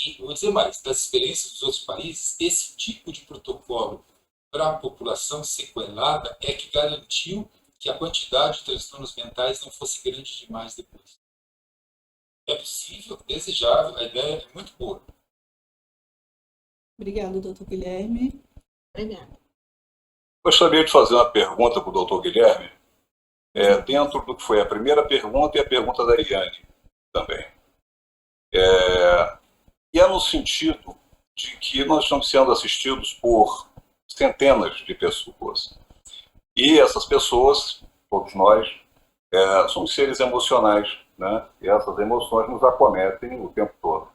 E, vou dizer mais, das experiências dos outros países, esse tipo de protocolo para a população sequelada é que garantiu que a quantidade de transtornos mentais não fosse grande demais depois. É possível, desejável, a ideia é muito boa. Obrigada, doutor Guilherme. Obrigada. Gostaria de fazer uma pergunta para o doutor Guilherme, dentro do que foi a primeira pergunta e a pergunta da Iane também. E é no sentido de que nós estamos sendo assistidos por centenas de pessoas. E essas pessoas, todos nós, somos seres emocionais, né? E essas emoções nos acometem o tempo todo.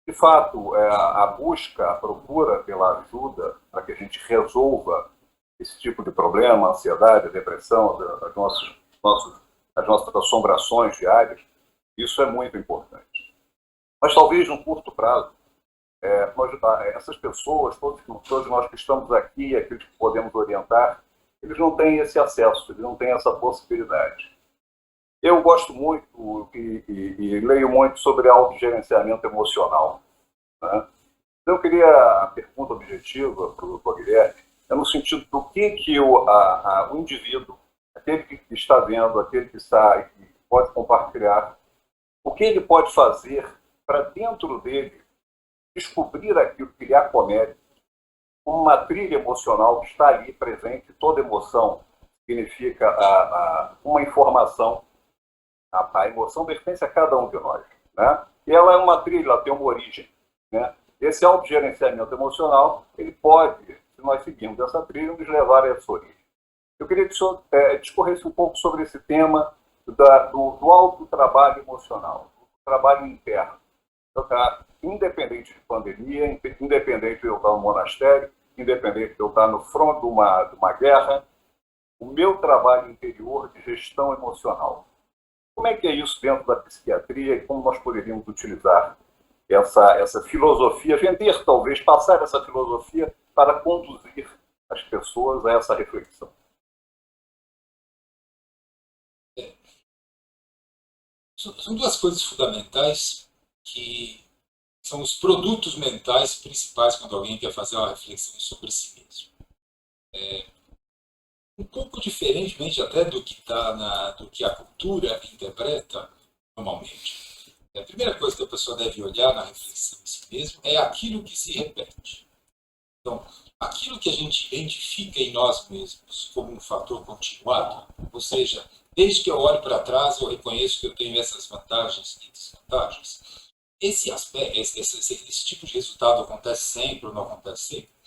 De fato, a busca, a procura pela ajuda para que a gente resolva esse tipo de problema, a ansiedade, a depressão, as nossas assombrações diárias, isso é muito importante. Mas talvez, num curto prazo, essas pessoas, todos nós que estamos aqui, aqueles que podemos orientar, eles não têm esse acesso, eles não têm essa possibilidade. Eu gosto muito e leio muito sobre autogerenciamento emocional, né? Então, eu queria a pergunta objetiva para o Dr. Guilherme, é no sentido do que o indivíduo, aquele que está vendo, aquele que está e pode compartilhar, o que ele pode fazer para dentro dele descobrir aquilo que lhe acomete, uma trilha emocional que está ali presente. Toda emoção significa uma informação. A emoção pertence a cada um de nós, né? E ela é uma trilha, ela tem uma origem, né? Esse autogerenciamento emocional, ele pode, se nós seguirmos essa trilha, nos levar a essa origem. Eu queria que o senhor discorresse um pouco sobre esse tema do autotrabalho emocional, do trabalho interno. Então, independente de pandemia, independente de eu estar no monastério, independente de eu estar no front de uma guerra, o meu trabalho interior de gestão emocional. Como é que é isso dentro da psiquiatria e como nós poderíamos utilizar essa filosofia, vender talvez, passar essa filosofia para conduzir as pessoas a essa reflexão? São duas coisas fundamentais que são os produtos mentais principais quando alguém quer fazer uma reflexão sobre si mesmo. Um pouco diferentemente até do que a cultura interpreta normalmente. A primeira coisa que a pessoa deve olhar na reflexão de si mesmo é aquilo que se repete. Então, aquilo que a gente identifica em nós mesmos como um fator continuado, ou seja, desde que eu olho para trás, eu reconheço que eu tenho essas vantagens e desvantagens. Esse tipo de resultado acontece sempre ou não acontece sempre.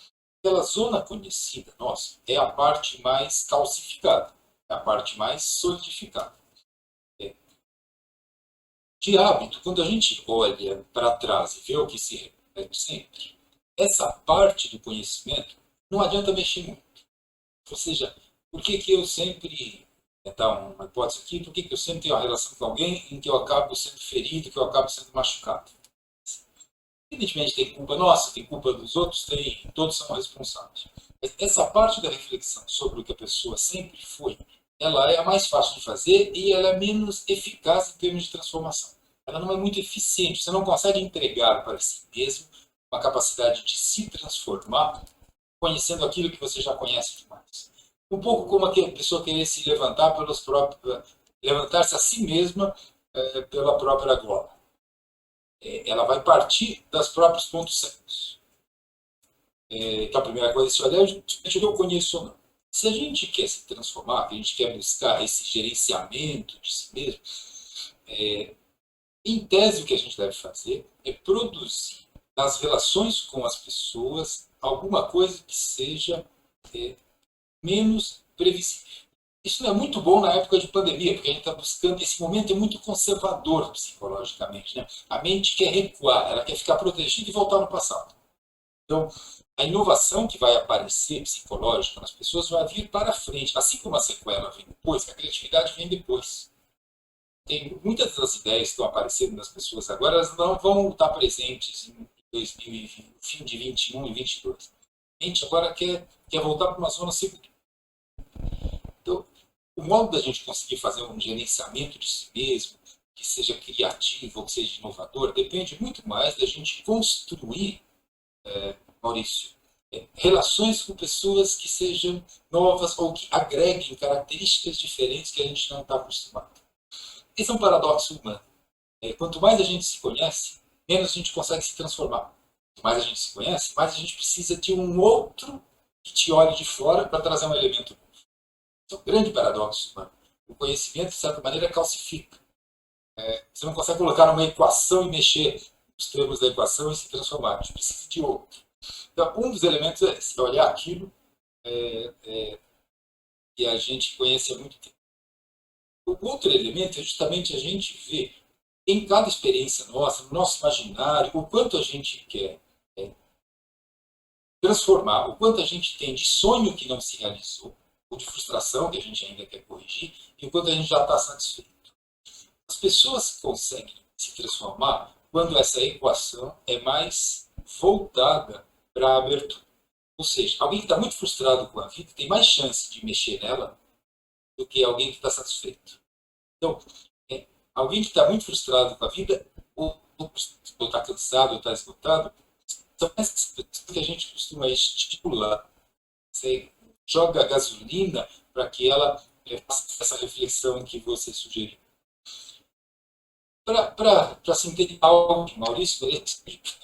Aquela zona conhecida, nossa, é a parte mais calcificada, é a parte mais solidificada. De hábito, quando a gente olha para trás e vê o que se repete sempre, essa parte do conhecimento não adianta mexer muito. Ou seja, por que eu sempre, vou dar uma hipótese aqui, por que eu sempre tenho uma relação com alguém em que eu acabo sendo ferido, que eu acabo sendo machucado? Evidentemente tem culpa nossa, tem culpa dos outros, todos são responsáveis. Mas essa parte da reflexão sobre o que a pessoa sempre foi, ela é a mais fácil de fazer e ela é menos eficaz em termos de transformação. Ela não é muito eficiente, você não consegue entregar para si mesmo uma capacidade de se transformar conhecendo aquilo que você já conhece demais. Um pouco como a pessoa querer se levantar levantar-se a si mesma pela própria gola. Ela vai partir dos próprios pontos cegos. Então, a primeira coisa é se olhar, eu conheço ou não. Se a gente quer se transformar, que a gente quer buscar esse gerenciamento de si mesmo, em tese o que a gente deve fazer é produzir nas relações com as pessoas alguma coisa que seja menos previsível. Isso não é muito bom na época de pandemia, porque a gente está buscando, esse momento é muito conservador psicologicamente, né? A mente quer recuar, ela quer ficar protegida e voltar no passado. Então, a inovação que vai aparecer psicológica nas pessoas vai vir para frente, assim como a sequela vem depois, a criatividade vem depois. Tem muitas das ideias que estão aparecendo nas pessoas agora, elas não vão estar presentes em 2020, no fim de 21 e 22. A gente agora quer voltar para uma zona segura. Então, o modo da gente conseguir fazer um gerenciamento de si mesmo, que seja criativo ou que seja inovador, depende muito mais da gente construir, Maurício, relações com pessoas que sejam novas ou que agreguem características diferentes que a gente não está acostumado. Esse é um paradoxo humano. Quanto mais a gente se conhece, menos a gente consegue se transformar. Quanto mais a gente se conhece, mais a gente precisa de um outro que te olhe de fora para trazer um elemento novo. Esse é um grande paradoxo humano. O conhecimento, de certa maneira, calcifica. Você não consegue colocar numa equação e mexer os termos da equação e se transformar. A gente precisa de outro. Então, um dos elementos é olhar aquilo que a gente conhece há muito tempo. O outro elemento é justamente a gente ver em cada experiência nossa, no nosso imaginário, o quanto a gente quer transformar, o quanto a gente tem de sonho que não se realizou, ou de frustração que a gente ainda quer corrigir, e o quanto a gente já está satisfeito. As pessoas conseguem se transformar quando essa equação é mais voltada para a abertura. Ou seja, alguém que está muito frustrado com a vida tem mais chance de mexer nela do que alguém que está satisfeito. Então, alguém que está muito frustrado com a vida, ou está cansado, ou está esgotado, são essas pessoas que a gente costuma estimular. Você joga gasolina para que ela faça essa reflexão que você sugeriu. Para sintetizar algo, Maurício,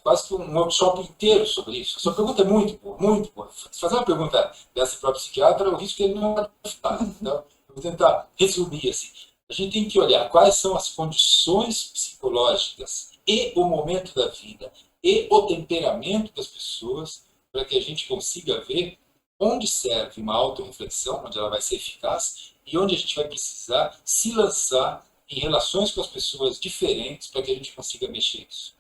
quase que um workshop inteiro sobre isso. A sua pergunta é muito boa, muito boa. Fazer uma pergunta dessa para o psiquiatra, o risco que ele não vai falar. Então, eu vou tentar resumir assim. A gente tem que olhar quais são as condições psicológicas e o momento da vida e o temperamento das pessoas para que a gente consiga ver onde serve uma autorreflexão, onde ela vai ser eficaz, e onde a gente vai precisar se lançar em relações com as pessoas diferentes para que a gente consiga mexer isso.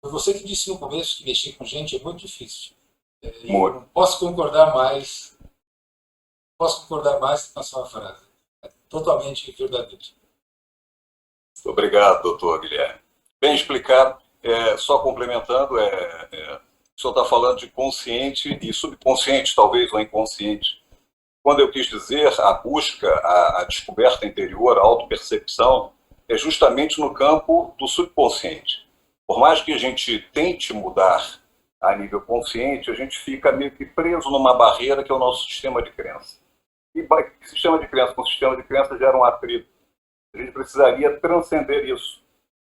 Foi você que disse no começo que mexer com gente é muito difícil. Eu não posso concordar mais com a sua frase. É totalmente verdadeiro. Obrigado, doutor Guilherme. Bem explicado. Só complementando, o senhor está falando de consciente e subconsciente, talvez, ou inconsciente. Quando eu quis dizer a busca, a descoberta interior, a autopercepção, é justamente no campo do subconsciente. Por mais que a gente tente mudar a nível consciente, a gente fica meio que preso numa barreira que é o nosso sistema de crença. E sistema de crença com sistema de crença gera um atrito. A gente precisaria transcender isso.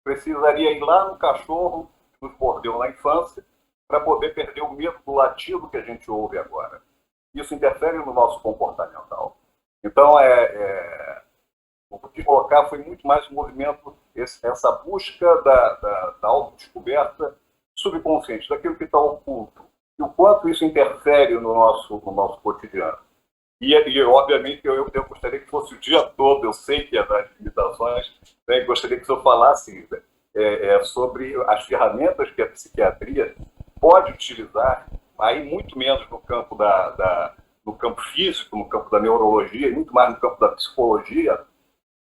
Precisaria ir lá no cachorro que nos mordeu na infância para poder perder o medo do latido que a gente ouve agora. Isso interfere no nosso comportamental. Então, o que colocar foi muito mais um movimento, essa busca da autodescoberta subconsciente, daquilo que está oculto. E o quanto isso interfere no nosso cotidiano. E obviamente, eu gostaria que fosse o dia todo, eu sei que é das limitações, né, gostaria que o senhor falasse sobre as ferramentas que a psiquiatria pode utilizar, aí muito menos no campo no campo físico, no campo da neurologia, e muito mais no campo da psicologia,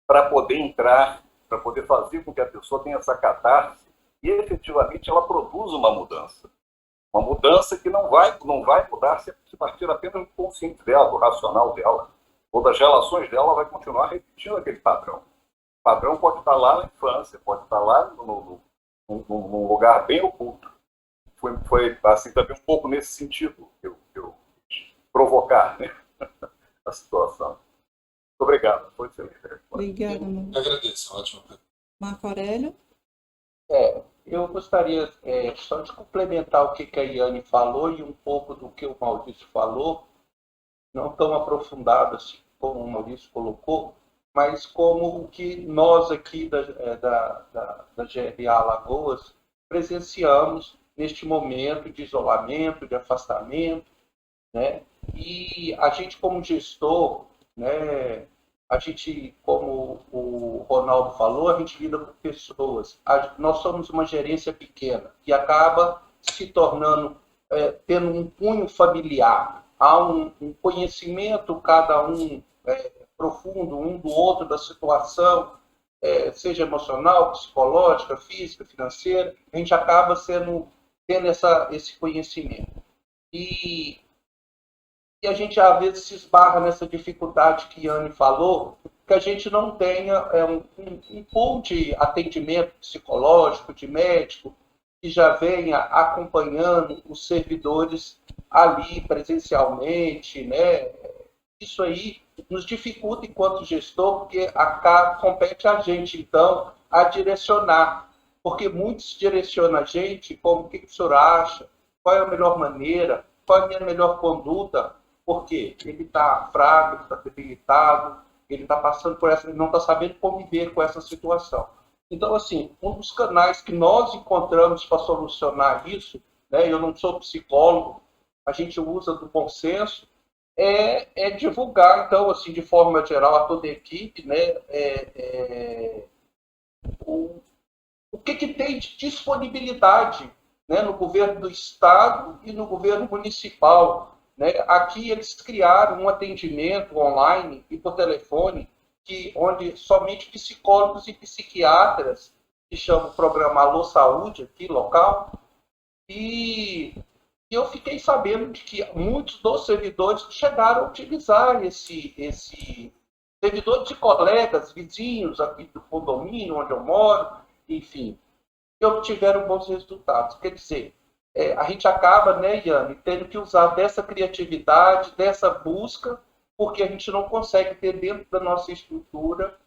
para poder entrar, para poder fazer com que a pessoa tenha essa catarse e efetivamente ela produza uma mudança. Uma mudança que não vai mudar se partir apenas do consciente dela, do racional dela, ou das relações dela, vai continuar repetindo aquele padrão. O padrão pode estar lá na infância, pode estar lá num lugar bem oculto. Foi assim, também um pouco nesse sentido que eu quis provocar, né, a situação. Muito obrigado. Foi excelente. Obrigada, Eu agradeço. Ótimo. Marco Aurélio. Eu gostaria só de complementar o que a Iane falou e um pouco do que o Maurício falou, não tão aprofundado assim como o Maurício colocou, mas como o que nós aqui da GRA Alagoas presenciamos neste momento de isolamento, de afastamento, né? E a gente como gestor, né, a gente, como o Ronaldo falou, a gente lida com pessoas. Nós somos uma gerência pequena e acaba se tornando, tendo um cunho familiar. Há um conhecimento, cada um profundo, um do outro, da situação, seja emocional, psicológica, física, financeira. A gente acaba tendo esse conhecimento. E a gente, às vezes, se esbarra nessa dificuldade que a Iane falou, que a gente não tenha um pool de atendimento psicológico, de médico, que já venha acompanhando os servidores ali presencialmente, né? Isso aí nos dificulta enquanto gestor, porque compete a gente, então, a direcionar. Porque muitos direcionam a gente como o que o senhor acha, qual é a melhor maneira, qual é a minha melhor conduta. Porque ele está fraco, ele está debilitado, ele está passando por essa, ele não está sabendo conviver com essa situação. Então, assim, um dos canais que nós encontramos para solucionar isso, né, eu não sou psicólogo, a gente usa do bom senso, é divulgar, então, assim, de forma geral, a toda a equipe, né, o que tem de disponibilidade, né, no governo do Estado e no governo municipal. Né? Aqui eles criaram um atendimento online e por telefone, onde somente psicólogos e psiquiatras, que chamam o programa Alô Saúde, aqui local, E eu fiquei sabendo de que muitos dos servidores chegaram a utilizar esse servidores de colegas, vizinhos aqui do condomínio onde eu moro, enfim, que obtiveram bons resultados. Quer dizer, a gente acaba, né, Yane, tendo que usar dessa criatividade, dessa busca, porque a gente não consegue ter dentro da nossa estrutura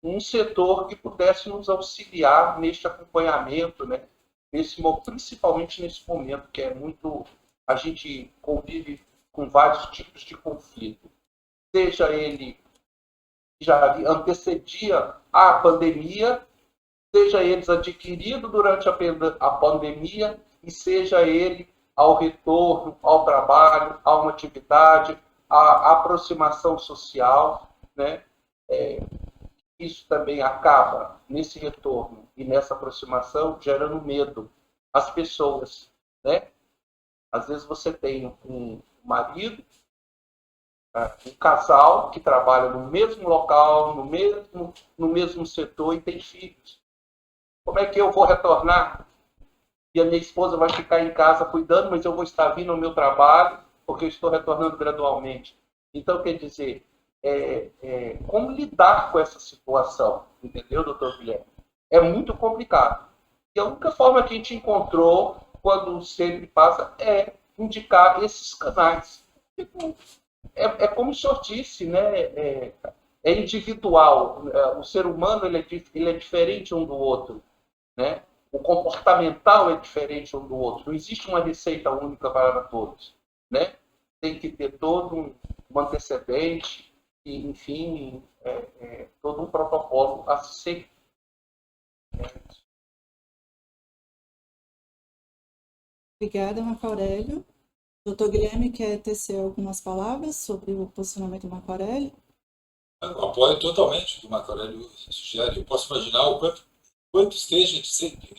um setor que pudesse nos auxiliar neste acompanhamento, né, principalmente nesse momento que é muito, a gente convive com vários tipos de conflito, seja ele que já antecedia a pandemia, seja eles adquiridos durante a pandemia e seja ele ao retorno ao trabalho, a uma atividade, a aproximação social, né? Isso também acaba, nesse retorno e nessa aproximação, gerando medo às pessoas, né? Às vezes você tem um marido, um casal que trabalha no mesmo local, no mesmo setor e tem filhos. Como é que eu vou retornar? E a minha esposa vai ficar em casa cuidando, mas eu vou estar vindo ao meu trabalho, porque eu estou retornando gradualmente. Então, quer dizer, como lidar com essa situação? Entendeu, doutor Guilherme? É muito complicado. E a única forma que a gente encontrou, quando sempre passa, é indicar esses canais. É como o senhor disse, né? É individual. O ser humano ele é diferente um do outro, né? O comportamental é diferente um do outro. Não existe uma receita única para todos, né? Tem que ter todo um antecedente e, enfim, todo um protocolo a se seguir. Obrigada, Marco Aurélio. Doutor Guilherme quer tecer algumas palavras sobre o posicionamento do Marco Aurélio? Eu apoio totalmente o que o Marco Aurélio sugere. Eu posso imaginar o quanto esteja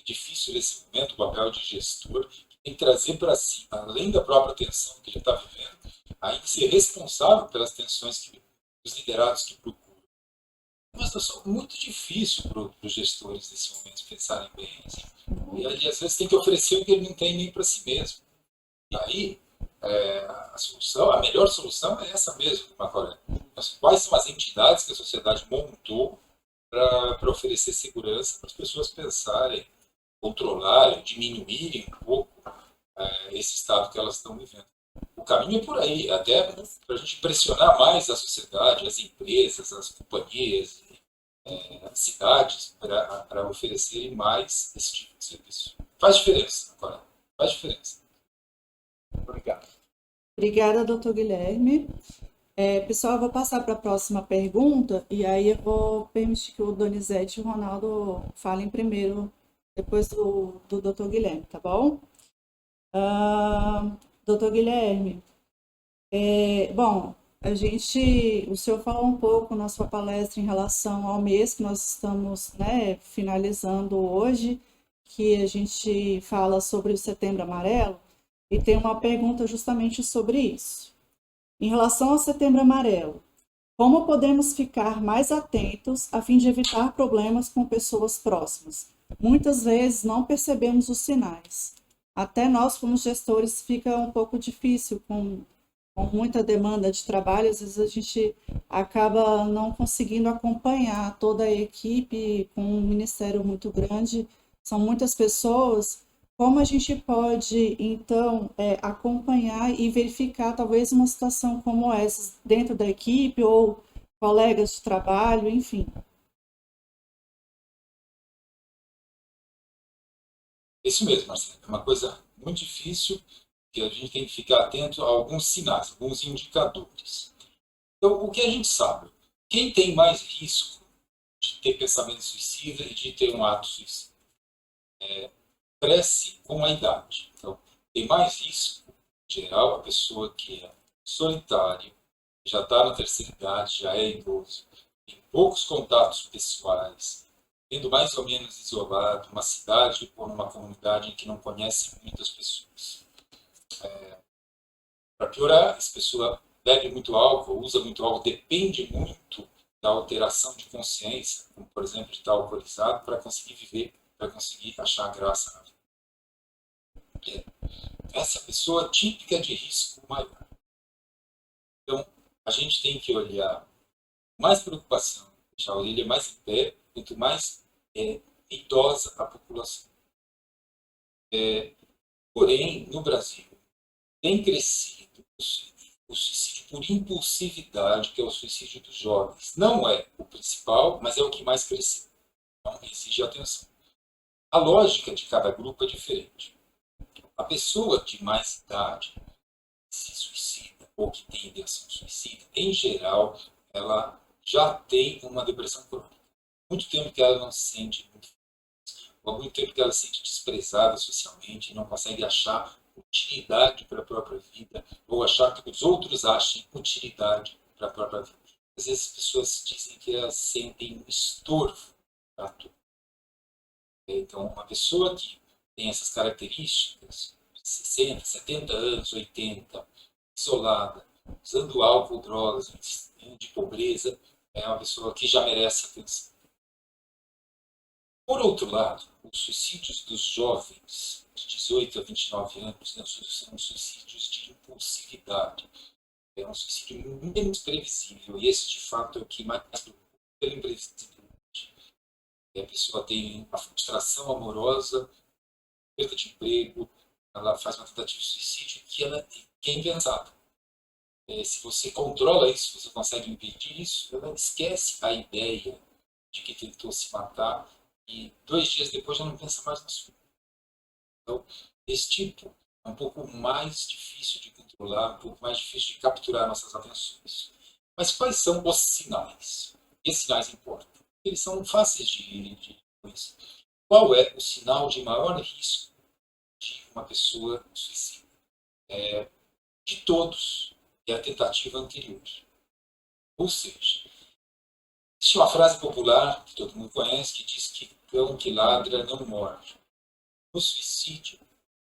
difícil nesse momento o papel de gestor, que tem que trazer para si, além da própria tensão que ele está vivendo, ainda ser responsável pelas tensões dos liderados que procuram. É uma situação muito difícil para os gestores nesse momento pensarem bem. Assim. E ali, às vezes, tem que oferecer o que ele não tem nem para si mesmo. E aí, a melhor solução é essa mesmo, Marco Aurélio. Quais são as entidades que a sociedade montou para oferecer segurança para as pessoas pensarem, controlarem, diminuírem um pouco esse estado que elas estão vivendo. O caminho é por aí, até para a gente pressionar mais a sociedade, as empresas, as companhias, as cidades, para oferecerem mais esse tipo de serviço. Faz diferença, agora. Faz diferença. Obrigado. Obrigada, doutor Guilherme. Pessoal, eu vou passar para a próxima pergunta e aí eu vou permitir que o Donizete e o Ronaldo falem primeiro, depois do doutor Guilherme, tá bom? Doutor Guilherme, bom, o senhor falou um pouco na sua palestra em relação ao mês que nós estamos, né, finalizando hoje, que a gente fala sobre o Setembro Amarelo, e tem uma pergunta justamente sobre isso. Em relação ao Setembro Amarelo, como podemos ficar mais atentos a fim de evitar problemas com pessoas próximas? Muitas vezes não percebemos os sinais. Até nós, como gestores, fica um pouco difícil com muita demanda de trabalho. Às vezes a gente acaba não conseguindo acompanhar toda a equipe com um ministério muito grande. São muitas pessoas. Como a gente pode, então, acompanhar e verificar talvez uma situação como essa dentro da equipe ou colegas de trabalho, enfim? Isso mesmo, Marcelo. É uma coisa muito difícil que a gente tem que ficar atento a alguns sinais, alguns indicadores. Então, o que a gente sabe? Quem tem mais risco de ter pensamento suicida e de ter um ato suicida? Cresce com a idade. Então, tem mais risco, em geral, a pessoa que é solitária, já está na terceira idade, já é idoso, tem poucos contatos pessoais, tendo mais ou menos isolado, uma cidade ou numa comunidade em que não conhece muitas pessoas. Para piorar, essa pessoa bebe muito álcool, usa muito álcool, depende muito da alteração de consciência, como, por exemplo, de estar alcoolizado, para conseguir viver, para conseguir achar graça na vida. essa pessoa típica de risco maior. Então, a gente tem que olhar mais preocupação, deixar a orelha mais em pé, quanto mais idosa a população. Porém, no Brasil, tem crescido o suicídio por impulsividade, que é o suicídio dos jovens. Não é o principal, mas é o que mais cresceu. Então, exige atenção. A lógica de cada grupo é diferente. A pessoa de mais idade que se suicida ou que tem ideação suicida, em geral, ela já tem uma depressão crônica. Muito tempo que ela não se sente muito feliz, ou muito tempo que ela se sente desprezada socialmente e não consegue achar utilidade para a própria vida, ou achar que os outros achem utilidade para a própria vida. Às vezes as pessoas dizem que elas sentem um estorvo para tudo. Então, uma pessoa que tem essas características, 60, 70 anos, 80, isolada, usando álcool, drogas, de pobreza, é uma pessoa que já merece atenção. Por outro lado, os suicídios dos jovens de 18 a 29 anos são suicídios de impulsividade. É um suicídio menos previsível, e esse, de fato, é o que mais preocupa, pela imprevisibilidade. A pessoa tem uma frustração amorosa, perda de emprego, ela faz uma tentativa de suicídio que é impensável. Se você controla isso, você consegue impedir isso, ela esquece a ideia de que tentou se matar e 2 dias depois já não pensa mais no assunto. Então, esse tipo é um pouco mais difícil de controlar, um pouco mais difícil de capturar nossas atenções. Mas quais são os sinais? E esses sinais importam. Eles são fáceis de conhecer. Qual é o sinal de maior risco de uma pessoa suicida? De todos, é a tentativa anterior. Ou seja, existe uma frase popular que todo mundo conhece que diz que cão que ladra não morde. No suicídio,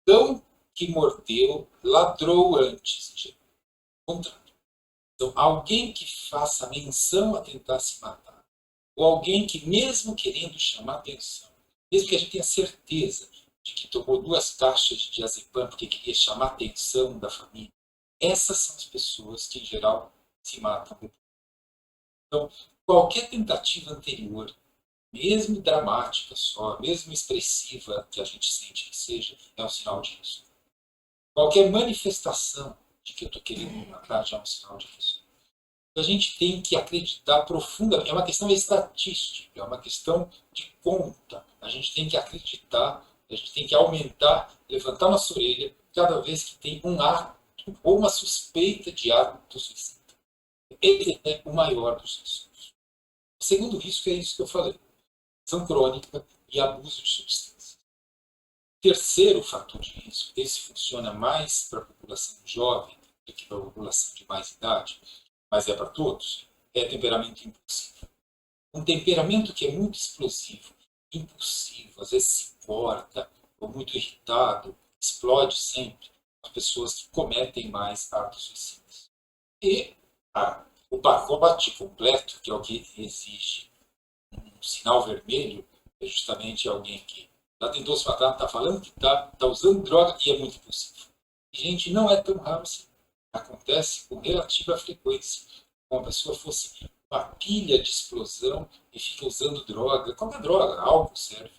cão que mordeu ladrou antes. Contrário. Então, alguém que faça menção a tentar se matar, ou alguém que, mesmo querendo chamar atenção, mesmo que a gente tenha certeza de que tomou 2 caixas de diazepam porque queria chamar a atenção da família, essas são as pessoas que, em geral, se matam. Então, qualquer tentativa anterior, mesmo dramática só, mesmo expressiva, que a gente sente que seja, é um sinal de risco. Qualquer manifestação de que eu estou querendo me matar já é um sinal de risco. A gente tem que acreditar profundamente. É uma questão estatística, é uma questão de conta. A gente tem que acreditar, a gente tem que aumentar, levantar nossa orelha cada vez que tem um ato ou uma suspeita de ato suicida. Esse é o maior dos riscos. O segundo risco é isso que eu falei: ação crônica e abuso de substâncias. Terceiro fator de risco, esse funciona mais para a população jovem do que para a população de mais idade, mas é para todos, é temperamento impulsivo. Um temperamento que é muito explosivo, impulsivo, às vezes se corta, ou muito irritado, explode sempre, as pessoas que cometem mais atos suicidas. E o pacote completo, que é o que exige um sinal vermelho, é justamente alguém que já tentou se matar, está falando que está usando droga e é muito impulsivo. E, gente, não é tão raro assim. Acontece com relativa frequência. Como a pessoa fosse uma pilha de explosão e fica usando droga. Qualquer droga, álcool serve,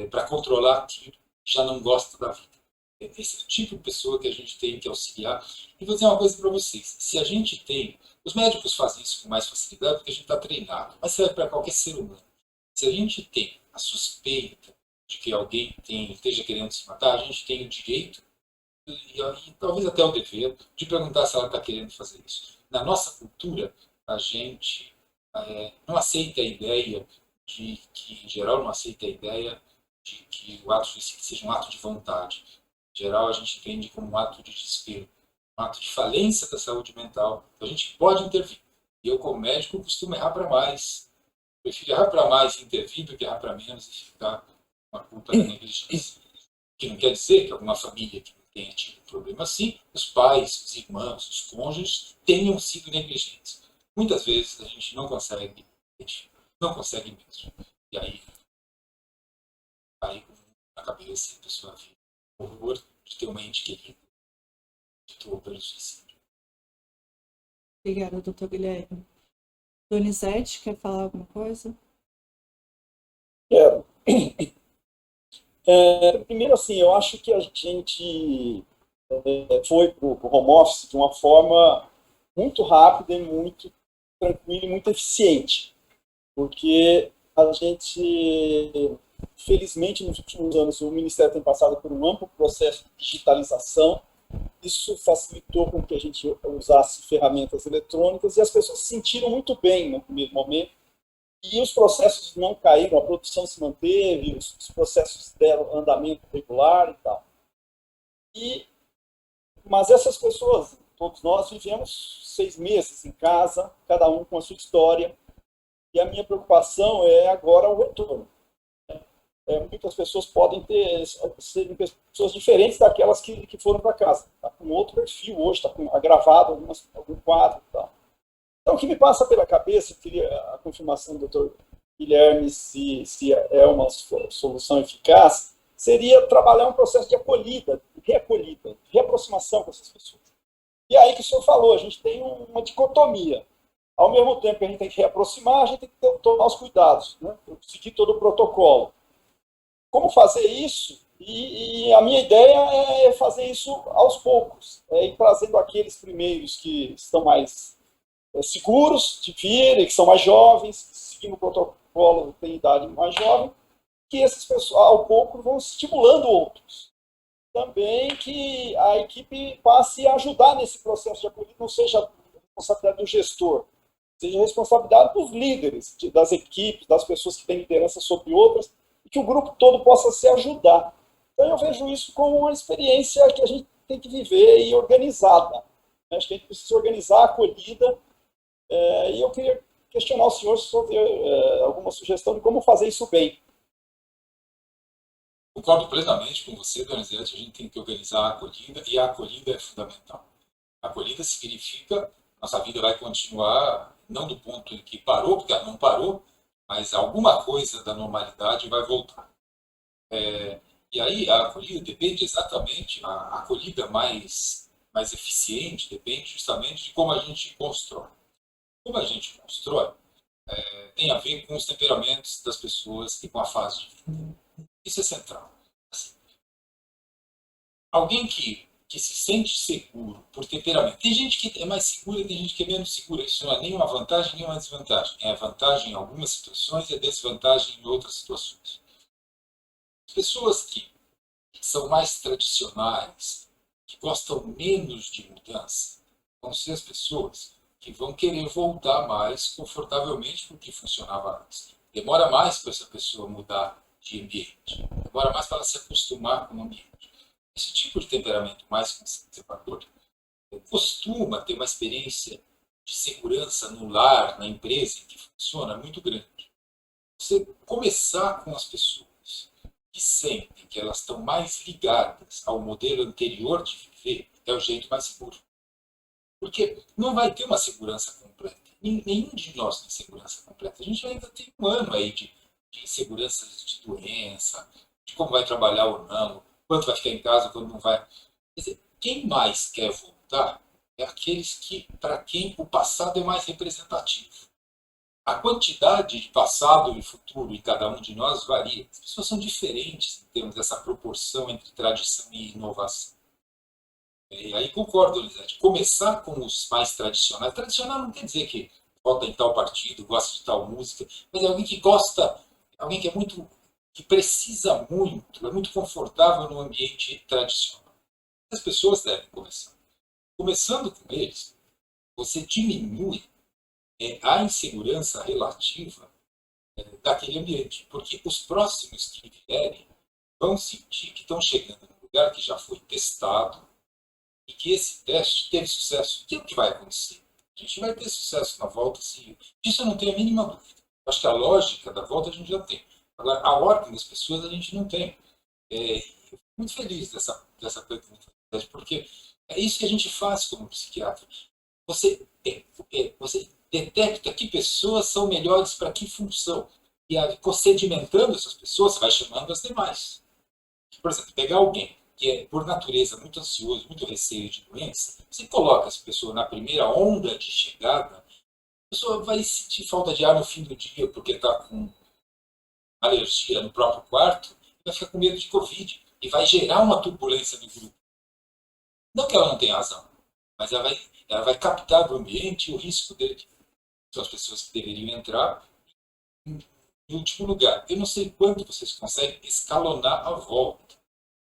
para controlar aquilo, já não gosta da vida. Esse é o tipo de pessoa que a gente tem que auxiliar. E vou dizer uma coisa para vocês: se a gente tem. Os médicos fazem isso com mais facilidade porque a gente está treinado, mas serve para qualquer ser humano. Se a gente tem a suspeita de que alguém esteja querendo se matar, a gente tem o direito e talvez até o dever de perguntar se ela está querendo fazer isso. Na nossa cultura, a gente não aceita a ideia de que, em geral, não aceita a ideia de que o ato suicida seja um ato de vontade. Em geral, a gente entende como um ato de desespero, um ato de falência da saúde mental. A gente pode intervir. E eu, como médico, costumo errar para mais. Prefiro errar para mais e intervir do que errar para menos e ficar com a culpa da negligência. O que não quer dizer que alguma família que tenha tido um problema assim, os pais, os irmãos, os cônjuges tenham sido negligentes. Muitas vezes a gente não consegue identificar, não consegue mesmo. E aí na cabeça a pessoa fica horror de ter uma ente querida que atuou pelo suicídio. Obrigada, doutor Guilherme. Donizete, quer falar alguma coisa? Quero. Primeiro, assim, eu acho que a gente foi para o home office de uma forma muito rápida e muito tranquila e muito eficiente, porque a gente, felizmente, nos últimos anos, o Ministério tem passado por um amplo processo de digitalização. Isso facilitou com que a gente usasse ferramentas eletrônicas e as pessoas se sentiram muito bem no primeiro momento. E os processos não caíram, a produção se manteve, os processos deram andamento regular e tal. Mas essas pessoas, todos nós, vivemos 6 meses em casa, cada um com a sua história, e a minha preocupação é agora o retorno. Muitas pessoas podem serem pessoas diferentes daquelas que foram para casa. Está com outro perfil hoje, está agravado algum quadro e tal. Então, o que me passa pela cabeça, eu queria a confirmação do Dr. Guilherme se é uma solução eficaz, seria trabalhar um processo de acolhida, reaproximação com essas pessoas. E aí que o senhor falou, a gente tem uma dicotomia. Ao mesmo tempo que a gente tem que reaproximar, a gente tem que tomar os cuidados, né? Seguir todo o protocolo. Como fazer isso? E a minha ideia é fazer isso aos poucos, ir trazendo aqueles primeiros que estão mais seguros de vir, que são mais jovens, seguindo o protocolo, têm idade mais jovem, que esses pessoas, ao pouco, vão estimulando outros. Também que a equipe passe a ajudar nesse processo de acolhida, não seja a responsabilidade do gestor, seja a responsabilidade dos líderes, das equipes, das pessoas que têm liderança sobre outras, e que o grupo todo possa se ajudar. Então, eu vejo isso como uma experiência que a gente tem que viver e organizada. Acho que a gente precisa organizar a acolhida. E eu queria questionar o senhor sobre alguma sugestão de como fazer isso bem. Concordo plenamente com você, Donizete. A gente tem que organizar a acolhida, e a acolhida é fundamental. A acolhida significa que nossa vida vai continuar, não do ponto em que parou, porque ela não parou, mas alguma coisa da normalidade vai voltar. E aí a acolhida depende exatamente, a acolhida mais eficiente depende justamente de como a gente constrói. Como a gente constrói, tem a ver com os temperamentos das pessoas e com a fase de vida. Isso é central. Assim, alguém que se sente seguro por temperamento. Tem gente que é mais segura e tem gente que é menos segura. Isso não é nem uma vantagem nem uma desvantagem. É vantagem em algumas situações e é desvantagem em outras situações. As pessoas que são mais tradicionais, que gostam menos de mudança, vão ser as pessoas que vão querer voltar mais confortavelmente para o que funcionava antes. Demora mais para essa pessoa mudar de ambiente. Demora mais para ela se acostumar com o ambiente. Esse tipo de temperamento mais conservador costuma ter uma experiência de segurança no lar, na empresa em que funciona, muito grande. Você começar com as pessoas que sentem que elas estão mais ligadas ao modelo anterior de viver é o jeito mais seguro. Porque não vai ter uma segurança completa. Nenhum de nós tem segurança completa. A gente ainda tem um ano aí de inseguranças de doença, de como vai trabalhar ou não, quanto vai ficar em casa, quando não vai. Quer dizer, quem mais quer voltar é aqueles para quem o passado é mais representativo. A quantidade de passado e futuro em cada um de nós varia. As pessoas são diferentes em termos dessa proporção entre tradição e inovação. E aí concordo, Elisete. Começar com os mais tradicionais. Tradicional não quer dizer que vota em tal partido, gosta de tal música, mas é alguém que gosta, alguém que é muito, que precisa muito, é muito confortável no ambiente tradicional. As pessoas devem começar. Começando com eles, você diminui a insegurança relativa daquele ambiente, porque os próximos que vierem vão sentir que estão chegando num lugar que já foi testado, e que esse teste teve sucesso. O que vai acontecer? A gente vai ter sucesso na volta, sim. Disso eu não tenho a mínima dúvida. Acho que a lógica da volta a gente já tem. Agora, a ordem das pessoas a gente não tem. Eu fico muito feliz dessa pergunta, porque é isso que a gente faz como psiquiatra. Você detecta que pessoas são melhores para que função. E sedimentando essas pessoas, você vai chamando as demais. Por exemplo, pegar alguém que é, por natureza, muito ansioso, muito receio de doença, você coloca essa pessoa na primeira onda de chegada, a pessoa vai sentir falta de ar no fim do dia porque está com alergia no próprio quarto, e vai ficar com medo de Covid, e vai gerar uma turbulência no grupo. Não que ela não tenha razão, mas ela vai captar do ambiente o risco dele. São as pessoas que deveriam entrar em último lugar. Eu não sei quanto vocês conseguem escalonar a volta,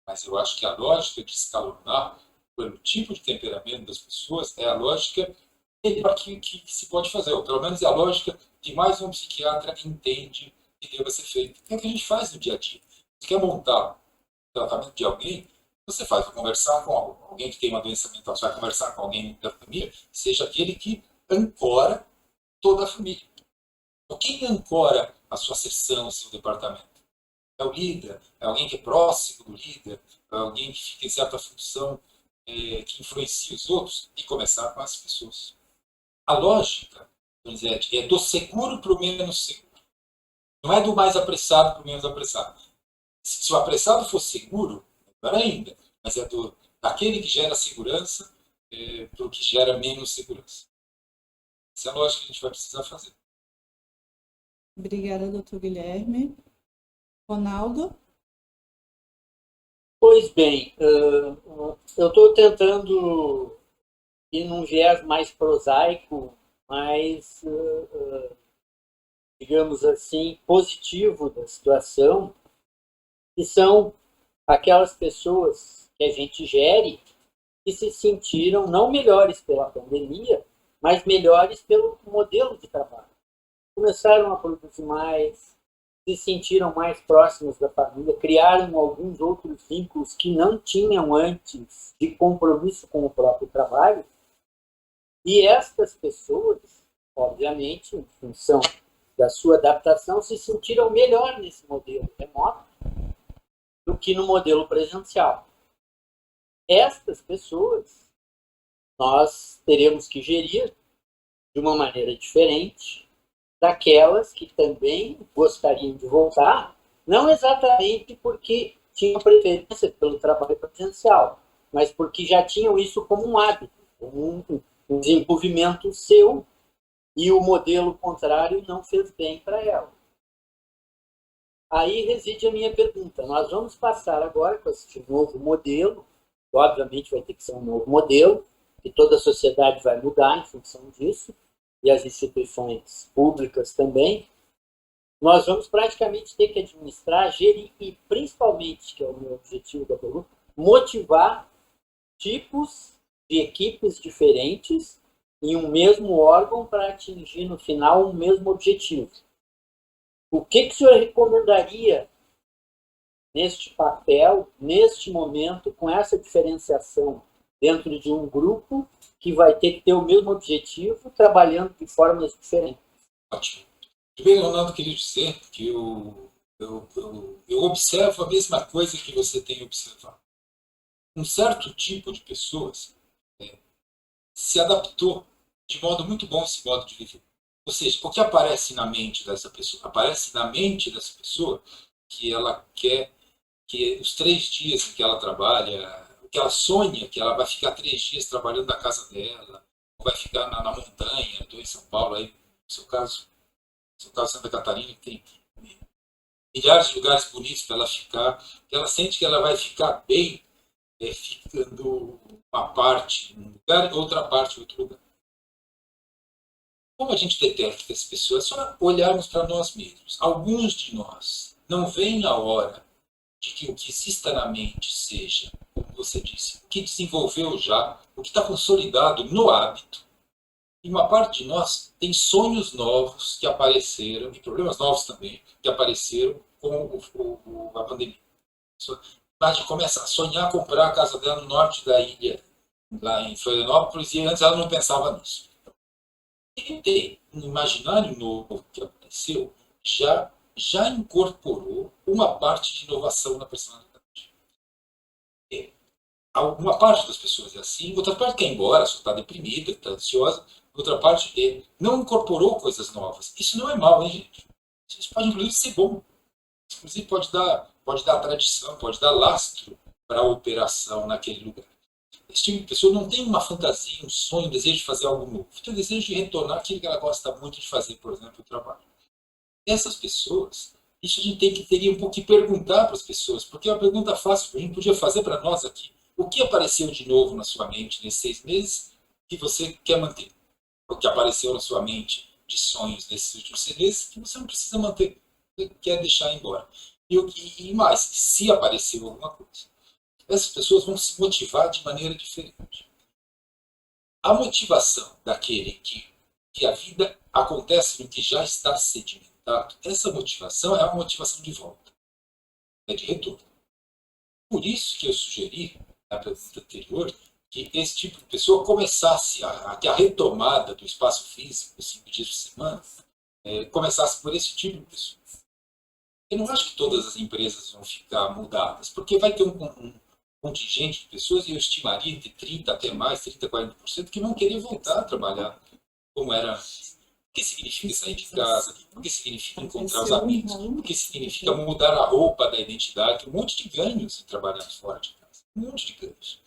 mas eu acho que a lógica de escalonar pelo tipo de temperamento das pessoas é a lógica que se pode fazer, ou pelo menos é a lógica que mais um psiquiatra entende que deva ser feito. É o que a gente faz no dia a dia. Você quer montar o tratamento de alguém, você vai conversar com alguém que tem uma doença mental, você vai conversar com alguém da família, seja aquele que ancora toda a família. Quem ancora a sua seção, o seu departamento? É o líder, é alguém que é próximo do líder, é alguém que fica em certa função que influencia os outros, e começar com as pessoas. A lógica, Donizete, é do seguro para o menos seguro. Não é do mais apressado para o menos apressado. Se o apressado for seguro, melhor ainda, mas é daquele que gera segurança para o que gera menos segurança. Essa é a lógica que a gente vai precisar fazer. Obrigada, doutor Guilherme. Ronaldo? Pois bem, eu estou tentando ir num viés mais prosaico, mais, digamos assim, positivo da situação, que são aquelas pessoas que a gente gere que se sentiram não melhores pela pandemia, mas melhores pelo modelo de trabalho. Começaram a produzir mais, se sentiram mais próximos da família, criaram alguns outros vínculos que não tinham antes de compromisso com o próprio trabalho. E estas pessoas, obviamente, em função da sua adaptação, se sentiram melhor nesse modelo remoto do que no modelo presencial. Estas pessoas nós teremos que gerir de uma maneira diferente daquelas que também gostariam de voltar, não exatamente porque tinham preferência pelo trabalho presencial, mas porque já tinham isso como um hábito, como um desenvolvimento seu, e o modelo contrário não fez bem para ela. Aí reside a minha pergunta. Nós vamos passar agora com esse novo modelo, obviamente vai ter que ser um novo modelo, e toda a sociedade vai mudar em função disso, e as instituições públicas também. Nós vamos praticamente ter que administrar, gerir e, principalmente, que é o meu objetivo da pergunta, motivar tipos de equipes diferentes em um mesmo órgão para atingir, no final, um mesmo objetivo. O que o senhor recomendaria neste papel, neste momento, com essa diferenciação dentro de um grupo que vai ter que ter o mesmo objetivo, trabalhando de formas diferentes? Ótimo. Primeiro, Ronaldo, queria dizer que eu observo a mesma coisa que você tem observado. Um certo tipo de pessoas se adaptou de modo muito bom esse modo de viver. Ou seja, o que aparece na mente dessa pessoa? Aparece na mente dessa pessoa que ela quer que os 3 dias em que ela trabalha, o que ela sonha, que ela vai ficar 3 dias trabalhando na casa dela, ou vai ficar na montanha, estou em São Paulo, aí, no seu caso Santa Catarina, que tem milhares de lugares bonitos para ela ficar, que ela sente que ela vai ficar bem ficando uma parte em um lugar e outra parte em outro lugar. Como a gente detecta as pessoas? É só olharmos para nós mesmos. Alguns de nós não veem a hora de que o que exista na mente seja, como você disse, o que desenvolveu já, o que está consolidado no hábito. E uma parte de nós tem sonhos novos que apareceram, e problemas novos também, que apareceram com a pandemia. A gente começa a sonhar comprar a casa dela no norte da ilha, lá em Florianópolis, e antes ela não pensava nisso. E tem um imaginário novo que apareceu, já incorporou uma parte de inovação na personalidade. Uma parte das pessoas é assim, outra parte quer ir embora, só está deprimida, está ansiosa, outra parte não incorporou coisas novas. Isso não é mal, hein, gente? Isso pode, inclusive, ser bom. Isso, inclusive, pode dar tradição, pode dar lastro para a operação naquele lugar. Esse tipo de pessoa não tem uma fantasia, um sonho, um desejo de fazer algo novo. Tem o desejo de retornar aquilo que ela gosta muito de fazer, por exemplo, o trabalho. Essas pessoas, isso a gente teria um pouco que perguntar para as pessoas, porque é uma pergunta fácil que a gente podia fazer para nós aqui. O que apareceu de novo na sua mente nesses 6 meses que você quer manter? O que apareceu na sua mente de sonhos nesses últimos 6 meses que você não precisa manter, você quer deixar embora? E mais, se apareceu alguma coisa. Essas pessoas vão se motivar de maneira diferente. A motivação daquele que a vida acontece no que já está sedimentado, essa motivação é uma motivação de volta, é de retorno. Por isso que eu sugeri, na pergunta anterior, que esse tipo de pessoa começasse a retomada do espaço físico, 5 dias por semana, começasse por esse tipo de pessoa. Eu não acho que todas as empresas vão ficar mudadas, porque vai ter um contingente de pessoas, e eu estimaria entre 30% até mais, 30%, 40%, que vão querer voltar a trabalhar como era antes. O que significa sair de casa, o que significa encontrar os amigos, o que significa mudar a roupa da identidade, um monte de ganhos em trabalhar fora de casa, um monte de ganhos.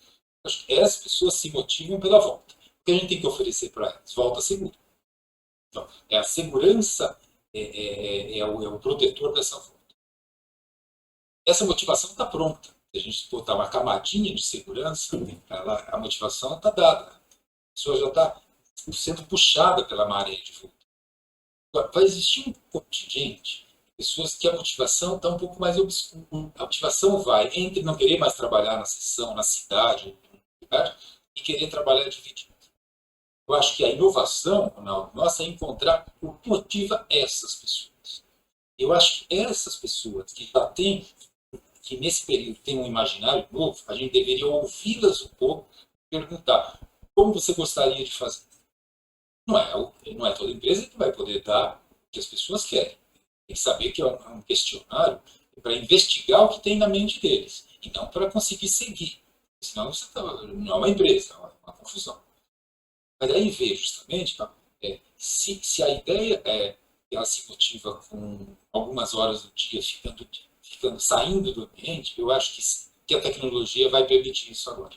Acho que essas pessoas se motivam pela volta. O que a gente tem que oferecer para elas? Volta segura. Então, a segurança é o protetor dessa volta. Essa motivação está pronta. Se a gente botar uma camadinha de segurança, a motivação está dada. A pessoa já está sendo puxada pela maré de volta. Agora, vai existir um contingente de pessoas que a motivação está um pouco mais obscura. A motivação vai entre não querer mais trabalhar na seção, na cidade, e querer trabalhar dividido. Eu acho que a inovação, nossa, é encontrar o que motiva essas pessoas. Eu acho que essas pessoas que já têm, que nesse período têm um imaginário novo, a gente deveria ouvi-las um pouco e perguntar como você gostaria de fazer. Não é toda empresa que vai poder dar o que as pessoas querem. Tem que saber que é um questionário para investigar o que tem na mente deles, e não para conseguir seguir. Senão você não é uma empresa, é uma confusão. Mas aí ver justamente se a ideia é que ela se motiva com algumas horas do dia saindo do ambiente, eu acho que a tecnologia vai permitir isso agora.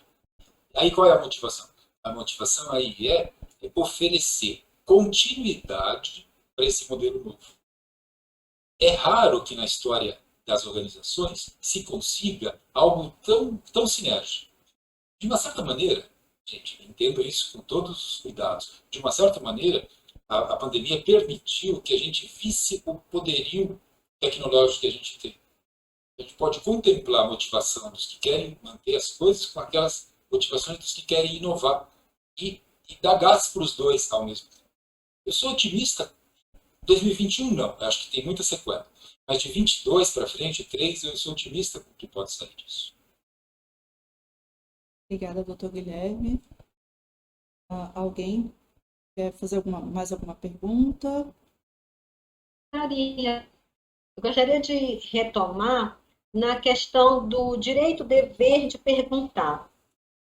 Aí qual é a motivação? A motivação aí é oferecer continuidade para esse modelo novo. É raro que na história das organizações se consiga algo tão sinérgico. De uma certa maneira, gente, entendo isso com todos os cuidados, de uma certa maneira, a pandemia permitiu que a gente visse o poderio tecnológico que a gente tem. A gente pode contemplar a motivação dos que querem manter as coisas com aquelas motivações dos que querem inovar e dar gás para os dois ao mesmo tempo. Eu sou otimista. 2021 não, eu acho que tem muita sequela. Mas de 22 para frente, 3, eu sou otimista com o que pode sair disso. Obrigada, doutor Guilherme. Alguém quer fazer mais alguma pergunta? Eu gostaria de retomar na questão do direito-dever de perguntar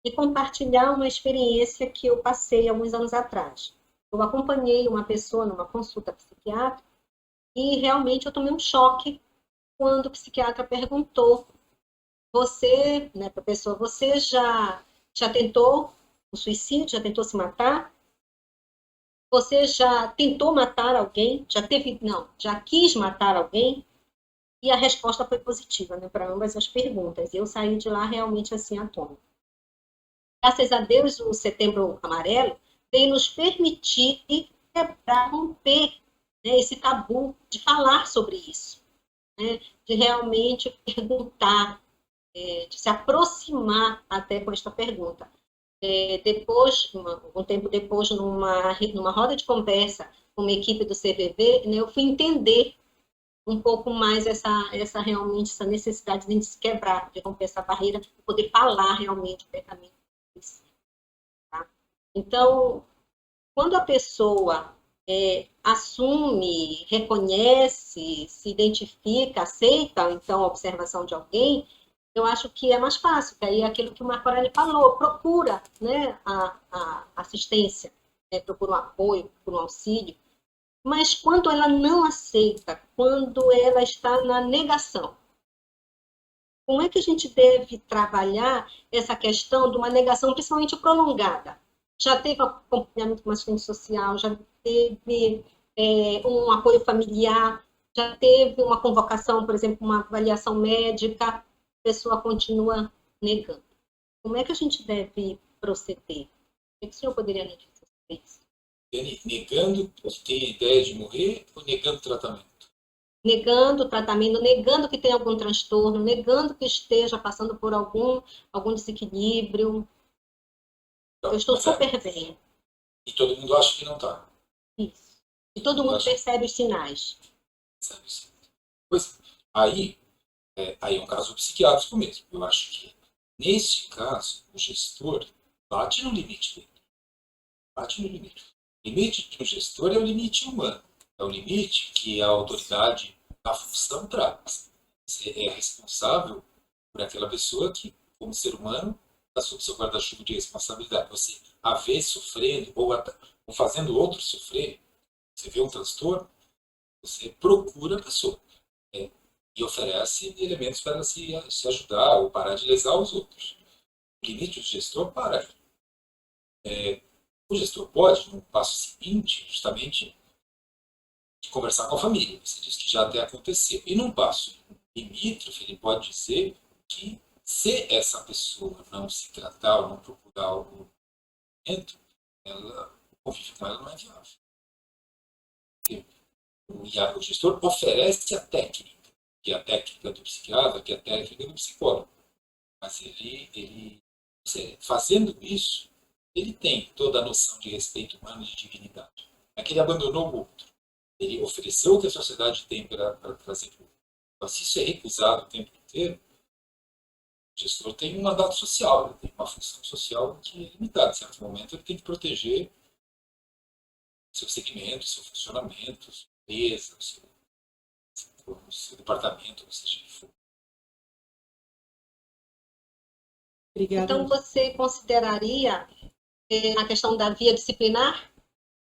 e compartilhar uma experiência que eu passei alguns anos atrás. Eu acompanhei uma pessoa numa consulta psiquiátrica e realmente eu tomei um choque quando o psiquiatra perguntou: você, né, para a pessoa, você já tentou o suicídio, já tentou se matar? Você já tentou matar alguém? Já quis matar alguém? E a resposta foi positiva, né, para ambas as perguntas. Eu saí de lá realmente assim atônita. Graças a Deus, o Setembro Amarelo veio nos permitir quebrar, romper, né, esse tabu de falar sobre isso, né, de realmente perguntar, de se aproximar até com esta pergunta. Depois, um tempo depois, numa roda de conversa com uma equipe do CVV, né, eu fui entender um pouco mais realmente essa necessidade de se quebrar, de romper essa barreira, de poder falar realmente abertamente. Tá? Então, quando a pessoa assume, reconhece, se identifica, aceita, então, a observação de alguém, eu acho que é mais fácil, que aí é aquilo que o Marco Aurélio falou, procura, né, a assistência, né, procura um apoio, procura um auxílio, mas quando ela não aceita, quando ela está na negação, como é que a gente deve trabalhar essa questão de uma negação, principalmente prolongada? Já teve acompanhamento com assistente social, já teve um apoio familiar, já teve uma convocação, por exemplo, uma avaliação médica, a pessoa continua negando. Como é que a gente deve proceder? O que o senhor poderia nos dizer sobre isso? Negando que tem ideia de morrer ou negando o tratamento? Negando o tratamento, negando que tem algum transtorno, negando que esteja passando por algum desequilíbrio. Eu estou super bem. E todo mundo acha que não está. Isso. E todo mundo percebe os sinais. Pois, aí é um caso psiquiátrico mesmo. Eu acho que, nesse caso, o gestor bate no limite dele. Bate no limite. O limite de um gestor é o limite humano. É o limite que a autoridade da função traz. Você é responsável por aquela pessoa que, como ser humano, está sob seu guarda-chuva de responsabilidade. Você a vê sofrendo ou fazendo outro sofrer, você vê um transtorno, você procura a pessoa e oferece elementos para ela se ajudar ou parar de lesar os outros. O limite do gestor para. O gestor pode, no passo seguinte, justamente, conversar com a família. Você disse que já até aconteceu. E num passo limítrofe, ele pode dizer que, se essa pessoa não se tratar ou não procurar o tratamento, o convívio com ela não é viável. E o gestor oferece a técnica, que é a técnica do psiquiatra, que é a técnica do psicólogo. Mas ele fazendo isso, ele tem toda a noção de respeito humano e de dignidade. É que ele abandonou o outro. Ele ofereceu o que a sociedade tem para trazer para o outro. Então, se isso é recusado o tempo inteiro, o gestor tem um mandato social, ele tem uma função social que é limitada. Em certo momento, ele tem que proteger seu segmento, seu funcionamento, sua empresa, o seu departamento, ou seja, o que for. Obrigada. Então, você consideraria a questão da via disciplinar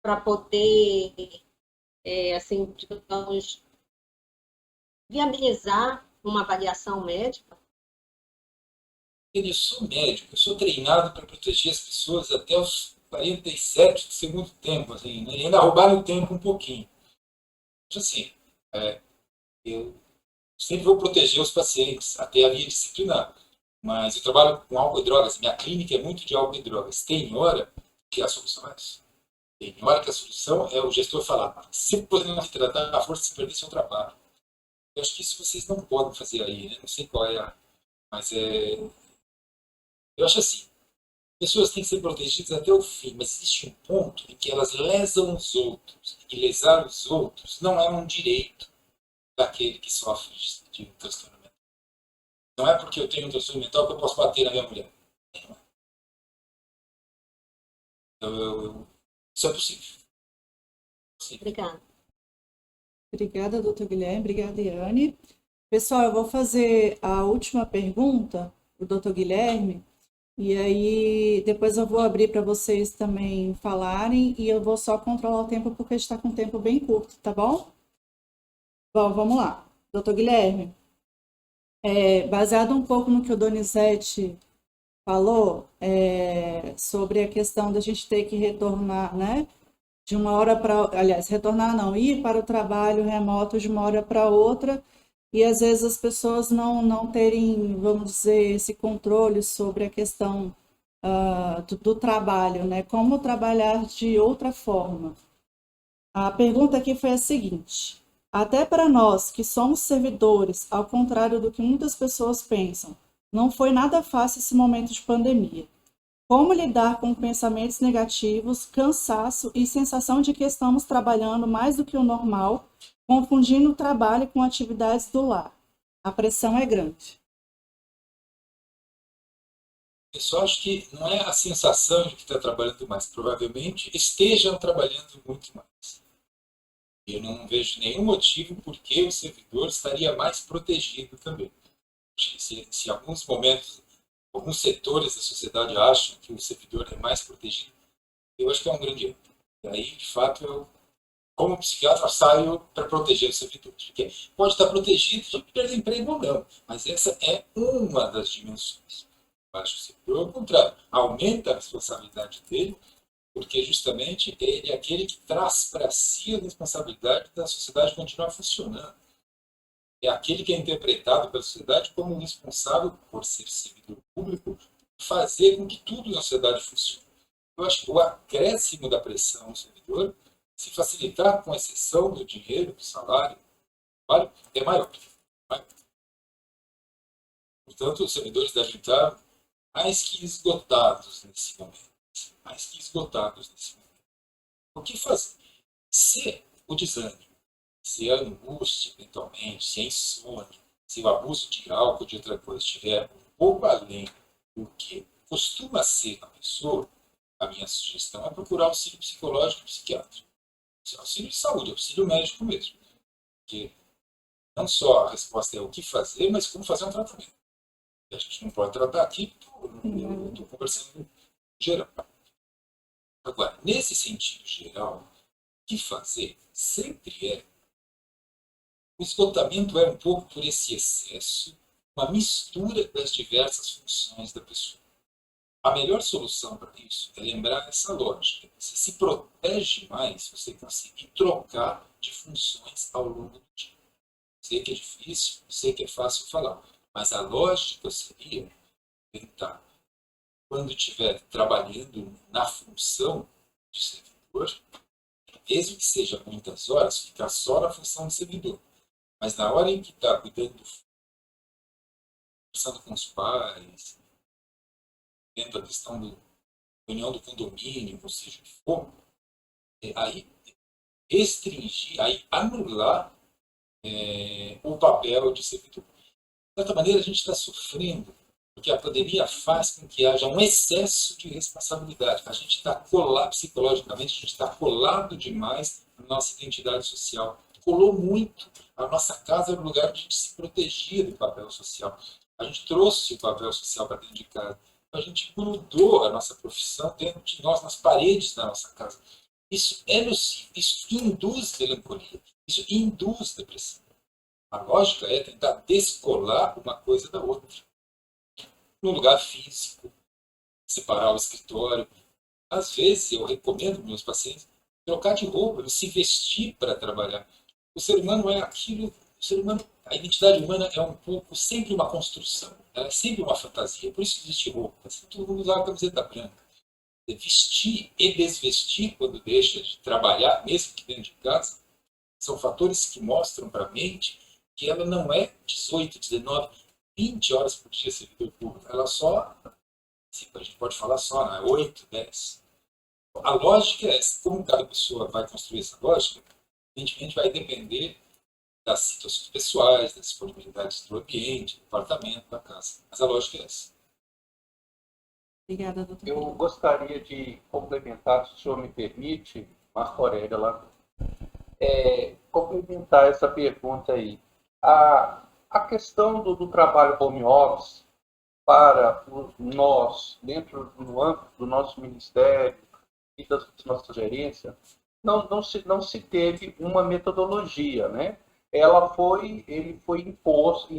para poder, assim, digamos, viabilizar uma avaliação médica? Eu sou médico, eu sou treinado para proteger as pessoas até os 47 do segundo tempo, assim, né? E ainda roubaram o tempo um pouquinho. Então, assim, eu sempre vou proteger os pacientes até a via disciplinar. Mas eu trabalho com álcool e drogas, minha clínica é muito de álcool e drogas. Tem hora que a solução é essa. Tem hora que a solução é o gestor falar: se você não se tratar, a força se perder seu trabalho. Eu acho que isso vocês não podem fazer aí, né? Não sei qual é mas eu acho assim, pessoas têm que ser protegidas até o fim, mas existe um ponto em que elas lesam os outros. E lesar os outros não é um direito daquele que sofre de um transtorno mental. Não é porque eu tenho um transtorno mental que eu posso bater na minha mulher. Então, isso é possível. Obrigada. Obrigada, doutor Guilherme. Obrigada, Iane. Pessoal, eu vou fazer a última pergunta para o doutor Guilherme, e aí depois eu vou abrir para vocês também falarem, e eu vou só controlar o tempo porque está com um tempo bem curto, tá bom? Bom, vamos lá. Doutor Guilherme, baseado um pouco no que o Donizete falou, sobre a questão da gente ter que retornar, né? De uma hora para... Aliás, retornar não, ir para o trabalho remoto de uma hora para outra, e às vezes as pessoas não terem, vamos dizer, esse controle sobre a questão do trabalho, né? Como trabalhar de outra forma. A pergunta aqui foi a seguinte: até para nós que somos servidores, ao contrário do que muitas pessoas pensam, não foi nada fácil esse momento de pandemia. Como lidar com pensamentos negativos, cansaço e sensação de que estamos trabalhando mais do que o normal, confundindo o trabalho com atividades do lar? A pressão é grande. Eu só acho que não é a sensação de que está trabalhando mais. Provavelmente estejam trabalhando muito mais. Eu não vejo nenhum motivo por que o servidor estaria mais protegido também. Se em alguns momentos, alguns setores da sociedade acham que o servidor é mais protegido, eu acho que é um grande erro. E aí, de fato, como psiquiatra, saio para proteger os servidores. Porque pode estar protegido de perder emprego ou não, mas essa é uma das dimensões. Eu acho que o servidor, ao contrário, aumenta a responsabilidade dele, porque justamente ele é aquele que traz para si a responsabilidade da sociedade continuar funcionando. É aquele que é interpretado pela sociedade como responsável por ser servidor público, fazer com que tudo na sociedade funcione. Eu acho que o acréscimo da pressão no servidor, se facilitar com exceção do dinheiro, do salário, é maior. Portanto, os servidores devem estar mais que esgotados nesse momento. Mais que esgotados nesse momento. O que fazer? Se o desânimo, se a angústia, eventualmente, se a insônia, se o abuso de álcool ou de outra coisa estiver um pouco além do que costuma ser na pessoa, a minha sugestão é procurar auxílio psicológico e psiquiátrico. Auxílio de saúde, auxílio médico mesmo. Porque não só a resposta é o que fazer, mas como fazer um tratamento. E a gente não pode tratar aqui, eu estou conversando em geral. Agora, nesse sentido geral, o que fazer sempre é. O esgotamento é um pouco por esse excesso, uma mistura das diversas funções da pessoa. A melhor solução para isso é lembrar essa lógica. Você se protege mais se você conseguir trocar de funções ao longo do dia. Sei que é difícil, sei que é fácil falar, mas a lógica seria tentar, quando estiver trabalhando na função de servidor, mesmo que seja muitas horas, ficar só na função de servidor. Mas na hora em que está cuidando do filho, conversando com os pais, vendo a questão da união do condomínio, ou seja, o que for, aí restringir, aí anular o papel de servidor. De certa maneira, a gente está sofrendo, porque a pandemia faz com que haja um excesso de responsabilidade. A gente está colado psicologicamente, a gente está colado demais na nossa identidade social. Colou muito. A nossa casa era o lugar onde a gente se protegia do papel social. A gente trouxe o papel social para dentro de casa. A gente grudou a nossa profissão dentro de nós, nas paredes da nossa casa. Isso é nocivo, isso induz melancolia, isso induz depressão. A lógica é tentar descolar uma coisa da outra. No lugar físico, separar o escritório. Às vezes, eu recomendo para meus pacientes trocar de roupa, se vestir para trabalhar. O ser humano é aquilo, o ser humano, a identidade humana é um pouco sempre uma construção, ela é sempre uma fantasia, por isso existe roupa. Todo mundo usa a camiseta branca. Vestir e desvestir quando deixa de trabalhar, mesmo que dentro de casa, são fatores que mostram para a mente que ela não é 18, 19, 20 horas por dia servidor público, ela só, a gente pode falar só, né? 8, 10. A lógica é essa. Como cada pessoa vai construir essa lógica, evidentemente vai depender das situações pessoais, das disponibilidades do ambiente, do apartamento, da casa. Mas a lógica é essa. Obrigada, doutor. Eu gostaria de complementar, se o senhor me permite, Marco Aurélio lá, complementar essa pergunta aí. A questão do trabalho home office para nós, dentro do âmbito do nosso ministério e da nossa gerência, não se teve uma metodologia, né? Ele foi imposto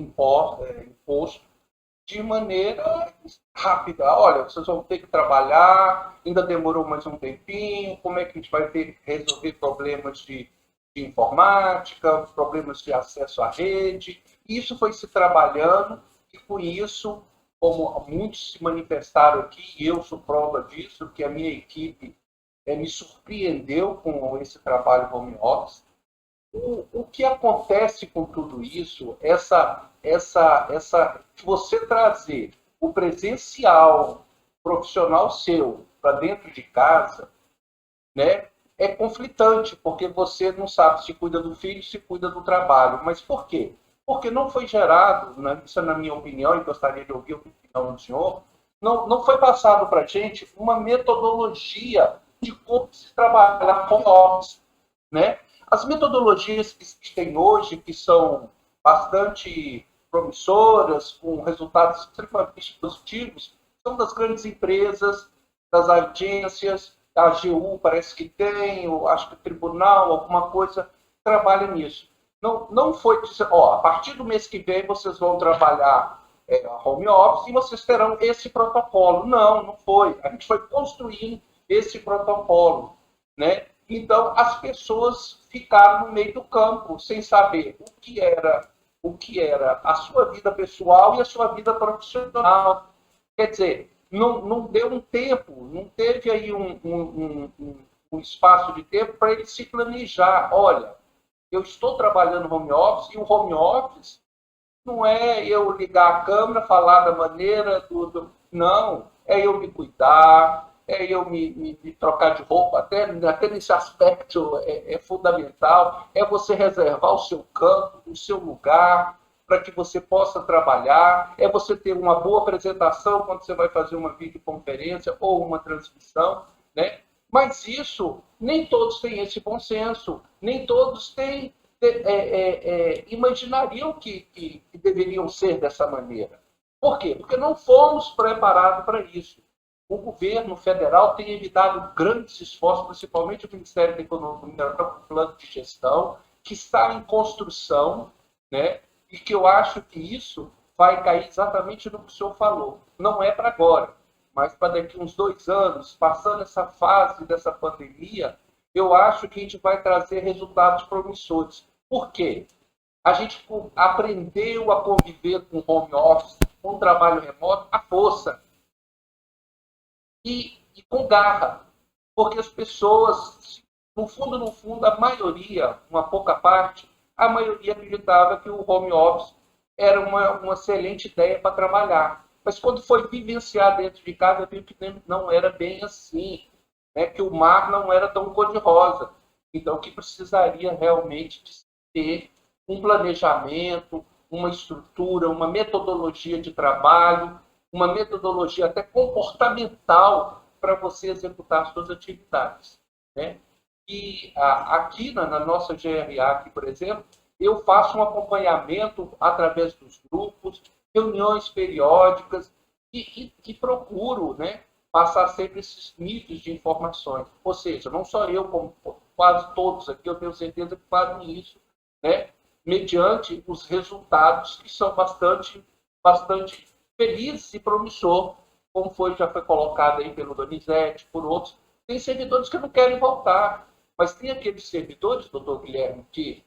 de maneira rápida. Olha, vocês vão ter que trabalhar, ainda demorou mais um tempinho, como é que a gente vai ter que resolver problemas de informática, problemas de acesso à rede. Isso foi se trabalhando e com isso, como muitos se manifestaram aqui, e eu sou prova disso, que a minha equipe me surpreendeu com esse trabalho home office. O que acontece com tudo isso, você trazer o presencial profissional seu para dentro de casa, né, é conflitante, porque você não sabe se cuida do filho, se cuida do trabalho. Mas por quê? Porque não foi gerado, né, isso é na minha opinião, e gostaria de ouvir a opinião do senhor, não foi passado para a gente uma metodologia de como se trabalhar com office, né? As metodologias que se tem hoje, que são bastante promissoras, com resultados extremamente positivos, são das grandes empresas, das agências, a AGU parece que tem, eu acho que o tribunal, alguma coisa, trabalha nisso. Não foi dizer, a partir do mês que vem vocês vão trabalhar home office e vocês terão esse protocolo. Não foi. A gente foi construindo esse protocolo, né? Então, as pessoas ficaram no meio do campo, sem saber o que era a sua vida pessoal e a sua vida profissional. Quer dizer, não deu um tempo, não teve aí um espaço de tempo para ele se planejar. Olha, eu estou trabalhando home office e o home office não é eu ligar a câmera, falar da maneira, tudo. Não, é eu me cuidar, é eu me trocar de roupa, até nesse aspecto é fundamental, é você reservar o seu canto, o seu lugar, para que você possa trabalhar, é você ter uma boa apresentação quando você vai fazer uma videoconferência ou uma transmissão, né? Mas isso, nem todos têm esse bom senso, nem todos imaginariam que deveriam ser dessa maneira. Por quê? Porque não fomos preparados para isso. O governo federal tem evitado grandes esforços, principalmente o Ministério da Economia, para o plano de gestão, que está em construção, né? E que eu acho que isso vai cair exatamente no que o senhor falou. Não é para agora, mas para daqui uns 2 anos, passando essa fase dessa pandemia, eu acho que a gente vai trazer resultados promissores. Por quê? A gente aprendeu a conviver com home office, com trabalho remoto, à força. E com garra. Porque as pessoas, no fundo, a maioria, uma pouca parte, a maioria acreditava que o home office era uma excelente ideia para trabalhar. Mas quando foi vivenciar dentro de casa, viu que não era bem assim, né? Que o mar não era tão cor-de-rosa. Então, que precisaria realmente de ter um planejamento, uma estrutura, uma metodologia de trabalho, uma metodologia até comportamental para você executar as suas atividades, né? E aqui na nossa GRA, aqui, por exemplo, eu faço um acompanhamento através dos grupos, reuniões periódicas e procuro, né, passar sempre esses níveis de informações. Ou seja, não só eu, como quase todos aqui, eu tenho certeza que fazem isso, né, mediante os resultados que são bastante felizes e promissor, como já foi colocado aí pelo Donizete, por outros. Tem servidores que não querem voltar, mas tem aqueles servidores, doutor Guilherme, que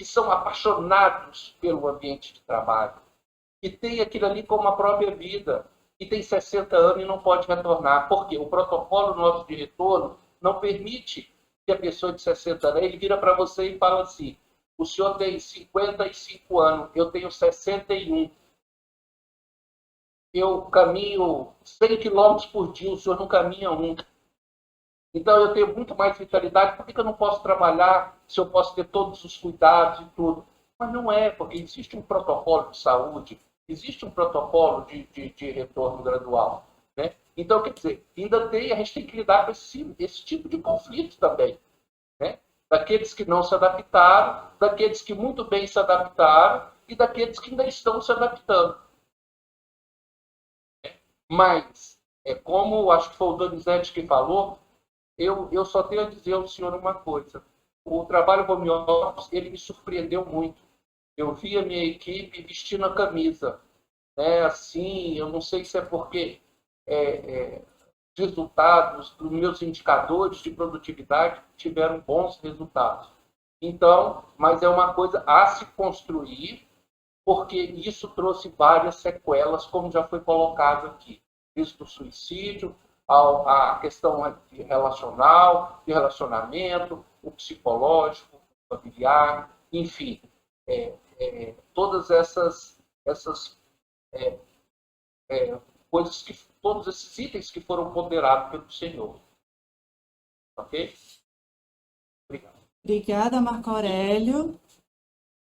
são apaixonados pelo ambiente de trabalho, que tem aquilo ali como a própria vida, que tem 60 anos e não pode retornar. Por quê? O protocolo nosso de retorno não permite que a pessoa de 60 anos, ele vira para você e fala assim, o senhor tem 55 anos, eu tenho 61. Eu caminho 100 km por dia, o senhor não caminha 1. Então, eu tenho muito mais vitalidade, por que eu não posso trabalhar se eu posso ter todos os cuidados e tudo? Mas não é, porque existe um protocolo de saúde, existe um protocolo de retorno gradual, né? Então, quer dizer, a gente tem que lidar com esse tipo de conflito também, né? Daqueles que não se adaptaram, daqueles que muito bem se adaptaram e daqueles que ainda estão se adaptando. Mas, como acho que foi o Donizete que falou, eu só tenho a dizer ao senhor uma coisa. O trabalho home office, ele me surpreendeu muito. Eu vi a minha equipe vestindo a camisa, né? Assim, eu não sei se é porque resultados dos meus indicadores de produtividade tiveram bons resultados. Então, mas é uma coisa a se construir, porque isso trouxe várias sequelas, como já foi colocado aqui. Isso do suicídio, a questão relacional, de relacionamento, o psicológico, o familiar, enfim, todas essas coisas, todos esses itens que foram ponderados pelo Senhor. Ok? Obrigado. Obrigada, Marco Aurélio.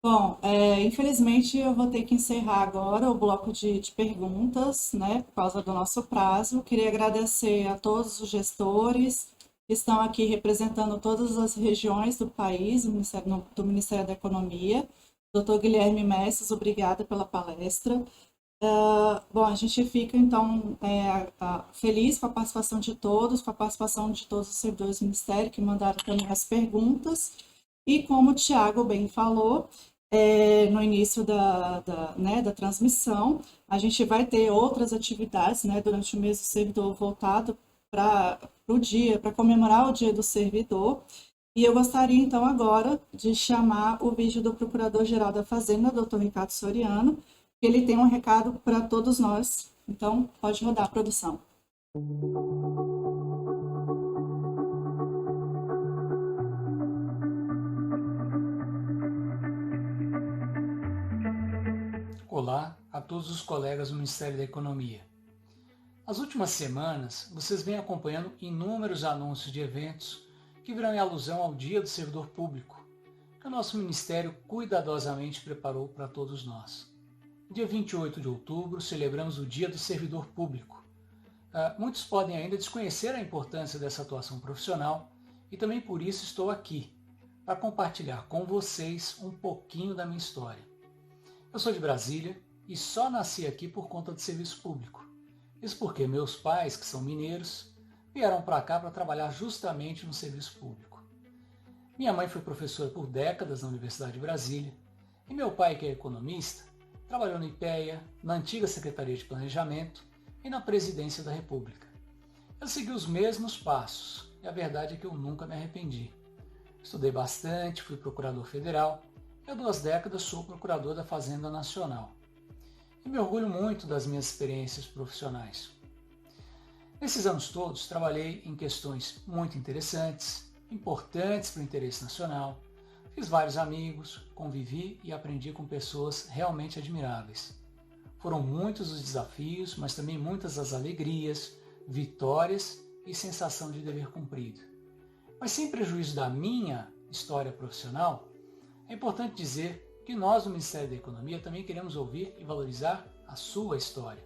Bom, infelizmente eu vou ter que encerrar agora o bloco de perguntas, né, por causa do nosso prazo. Queria agradecer a todos os gestores que estão aqui representando todas as regiões do país, do Ministério da Economia. Dr. Guilherme Messas, obrigada pela palestra. Bom, a gente fica, então, feliz com a participação de todos, com a participação de todos os servidores do Ministério que mandaram também as perguntas. E como o Tiago bem falou, no início da transmissão, a gente vai ter outras atividades, né, durante o mês do servidor voltado para comemorar o Dia do Servidor. E eu gostaria, então, agora de chamar o vídeo do Procurador-Geral da Fazenda, Dr. Ricardo Soriano, que ele tem um recado para todos nós. Então, pode rodar a produção. Olá a todos os colegas do Ministério da Economia. Nas últimas semanas, vocês vêm acompanhando inúmeros anúncios de eventos que virão em alusão ao Dia do Servidor Público, que o nosso Ministério cuidadosamente preparou para todos nós. No dia 28 de outubro, celebramos o Dia do Servidor Público. Muitos podem ainda desconhecer a importância dessa atuação profissional e também por isso estou aqui, para compartilhar com vocês um pouquinho da minha história. Eu sou de Brasília e só nasci aqui por conta do serviço público. Isso porque meus pais, que são mineiros, vieram para cá para trabalhar justamente no serviço público. Minha mãe foi professora por décadas na Universidade de Brasília e meu pai, que é economista, trabalhou no IPEA, na antiga Secretaria de Planejamento e na Presidência da República. Eu segui os mesmos passos e a verdade é que eu nunca me arrependi. Estudei bastante, fui procurador federal e há 2 décadas sou procurador da Fazenda Nacional. E me orgulho muito das minhas experiências profissionais. Nesses anos todos, trabalhei em questões muito interessantes, importantes para o interesse nacional, fiz vários amigos, convivi e aprendi com pessoas realmente admiráveis. Foram muitos os desafios, mas também muitas as alegrias, vitórias e sensação de dever cumprido. Mas sem prejuízo da minha história profissional, é importante dizer que nós do Ministério da Economia também queremos ouvir e valorizar a sua história.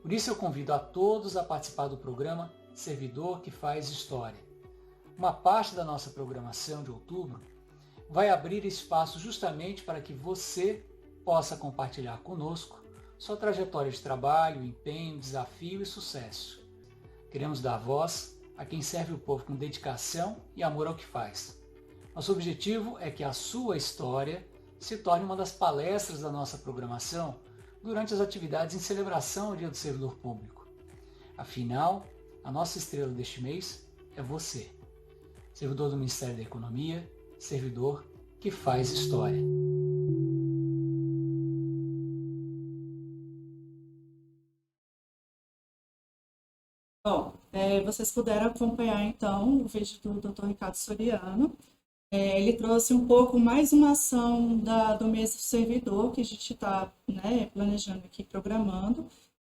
Por isso eu convido a todos a participar do programa Servidor que Faz História. Uma parte da nossa programação de outubro vai abrir espaço justamente para que você possa compartilhar conosco sua trajetória de trabalho, empenho, desafio e sucesso. Queremos dar voz a quem serve o povo com dedicação e amor ao que faz. Nosso objetivo é que a sua história se torne uma das palestras da nossa programação durante as atividades em celebração ao Dia do Servidor Público. Afinal, a nossa estrela deste mês é você, servidor do Ministério da Economia, servidor que faz história. Bom, vocês puderam acompanhar então o vídeo do Dr. Ricardo Soriano. Ele trouxe um pouco mais uma ação do mês do servidor que a gente está planejando aqui, programando,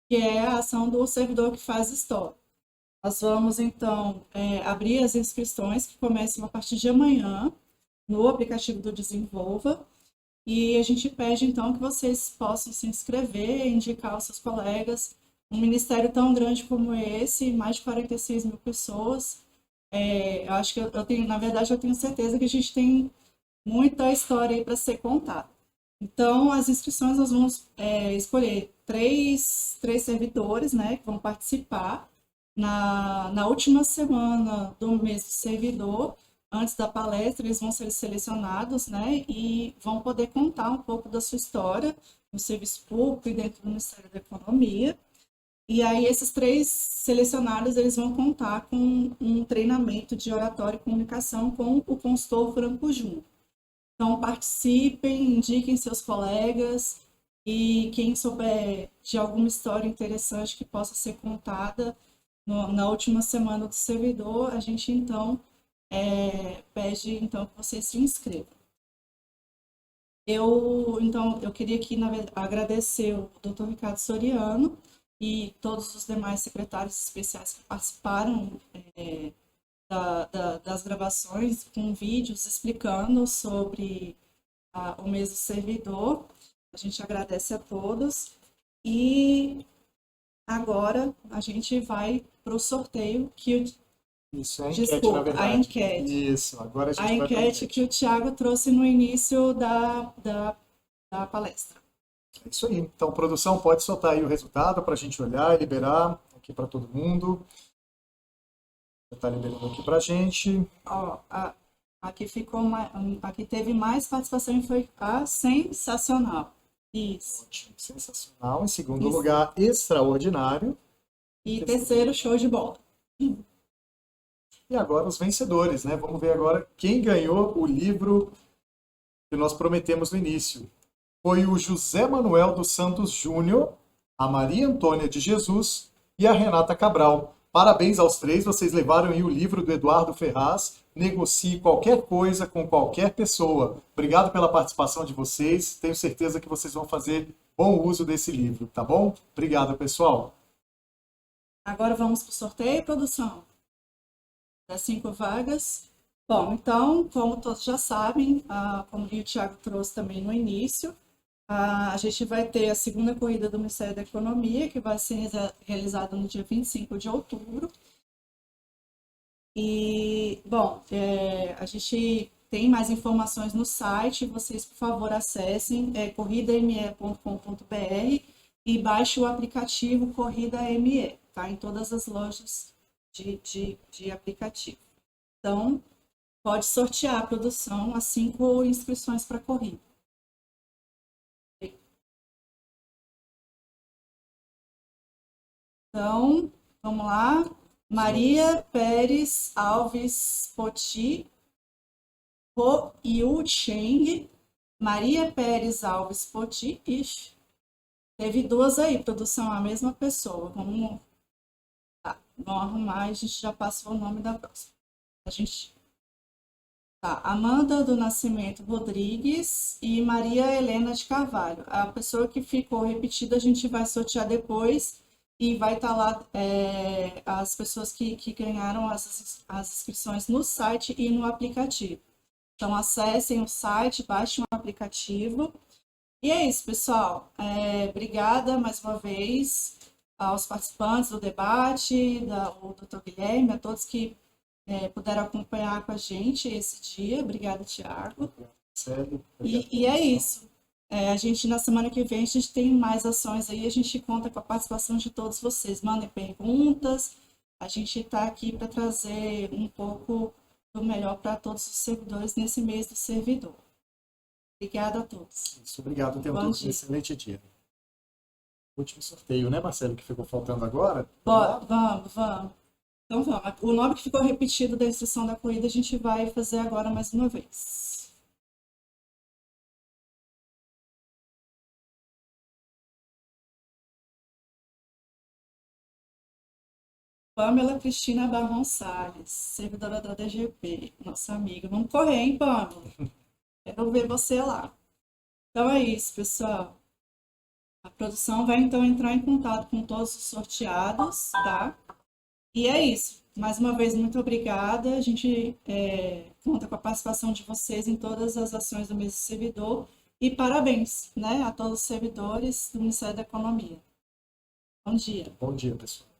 que é a ação do servidor que faz história. Nós vamos então abrir as inscrições que começam a partir de amanhã no aplicativo do Desenvolva e a gente pede então que vocês possam se inscrever, indicar os seus colegas. Um ministério tão grande como esse, mais de 46 mil pessoas. Eu acho que eu tenho certeza que a gente tem muita história aí para ser contada. Então, as inscrições, nós vamos escolher três servidores, né, que vão participar na última semana do mês do servidor. Antes da palestra, eles vão ser selecionados, né, e vão poder contar um pouco da sua história no serviço público e dentro do Ministério da Economia. E aí, esses 3 selecionados, eles vão contar com um treinamento de oratória e comunicação com o consultor Franco Júnior. Então, participem, indiquem seus colegas e quem souber de alguma história interessante que possa ser contada na última semana do servidor, a gente, então, pede então, que vocês se inscrevam. Eu queria aqui, agradecer o Dr. Ricardo Soriano, e todos os demais secretários especiais que participaram das gravações com vídeos explicando sobre o mês do servidor. A gente agradece a todos e agora a gente vai para o sorteio que Isso, a enquete, na verdade. A enquete. Isso, agora a gente vai enquete que o Tiago trouxe no início da palestra. É isso aí. Então, produção, pode soltar aí o resultado para a gente olhar e liberar aqui para todo mundo. Está liberando aqui para a gente. Ó, aqui aqui teve mais participação e foi a sensacional. Isso. Ótimo, sensacional. Em segundo lugar, extraordinário. E terceiro, show de bola. E agora os vencedores, né? Vamos ver agora quem ganhou o livro que nós prometemos no início. Foi o José Manuel dos Santos Júnior, a Maria Antônia de Jesus e a Renata Cabral. Parabéns aos três, vocês levaram aí o livro do Eduardo Ferraz, Negocie Qualquer Coisa com Qualquer Pessoa. Obrigado pela participação de vocês, tenho certeza que vocês vão fazer bom uso desse livro, tá bom? Obrigado, pessoal. Agora vamos para o sorteio, produção. Das 5 vagas. Bom, então, como todos já sabem, como o Thiago trouxe também no início, a gente vai ter a segunda corrida do Ministério da Economia, que vai ser realizada no dia 25 de outubro. E, bom, a gente tem mais informações no site, vocês, por favor, acessem corridame.com.br e baixe o aplicativo Corrida ME, tá? Em todas as lojas de aplicativo. Então, pode sortear a produção as 5 inscrições para a corrida. Então, vamos lá. Maria Pérez Alves Poti, Ho Yu Cheng. Maria Pérez Alves Poti. Ixi, teve 2 aí, produção, a mesma pessoa. Vamos arrumar e a gente já passou o nome da próxima. Amanda do Nascimento Rodrigues e Maria Helena de Carvalho. A pessoa que ficou repetida a gente vai sortear depois e vai estar lá as pessoas que ganharam as inscrições no site e no aplicativo. Então, acessem o site, baixem o aplicativo. E é isso, pessoal. Obrigada mais uma vez aos participantes do debate, ao Dr. Guilherme, a todos que puderam acompanhar com a gente esse dia. Obrigada, Thiago. E é isso. A gente, na semana que vem, a gente tem mais ações aí, a gente conta com a participação de todos vocês. Mandem perguntas, a gente está aqui para trazer um pouco do melhor para todos os servidores nesse mês do servidor. Obrigada a todos. Isso, obrigado, tenham todos um excelente dia. Último sorteio, né, Marcelo, que ficou faltando agora? Vamos. Então vamos. O nome que ficou repetido da inscrição da corrida a gente vai fazer agora mais uma vez. Pamela Cristina Barron Salles, servidora da DGP, nossa amiga. Vamos correr, hein, Pamela? Quero ver você lá. Então é isso, pessoal. A produção vai então entrar em contato com todos os sorteados, tá? E é isso. Mais uma vez, muito obrigada. A gente conta com a participação de vocês em todas as ações do mês do servidor. E parabéns, né, a todos os servidores do Ministério da Economia. Bom dia. Bom dia, pessoal.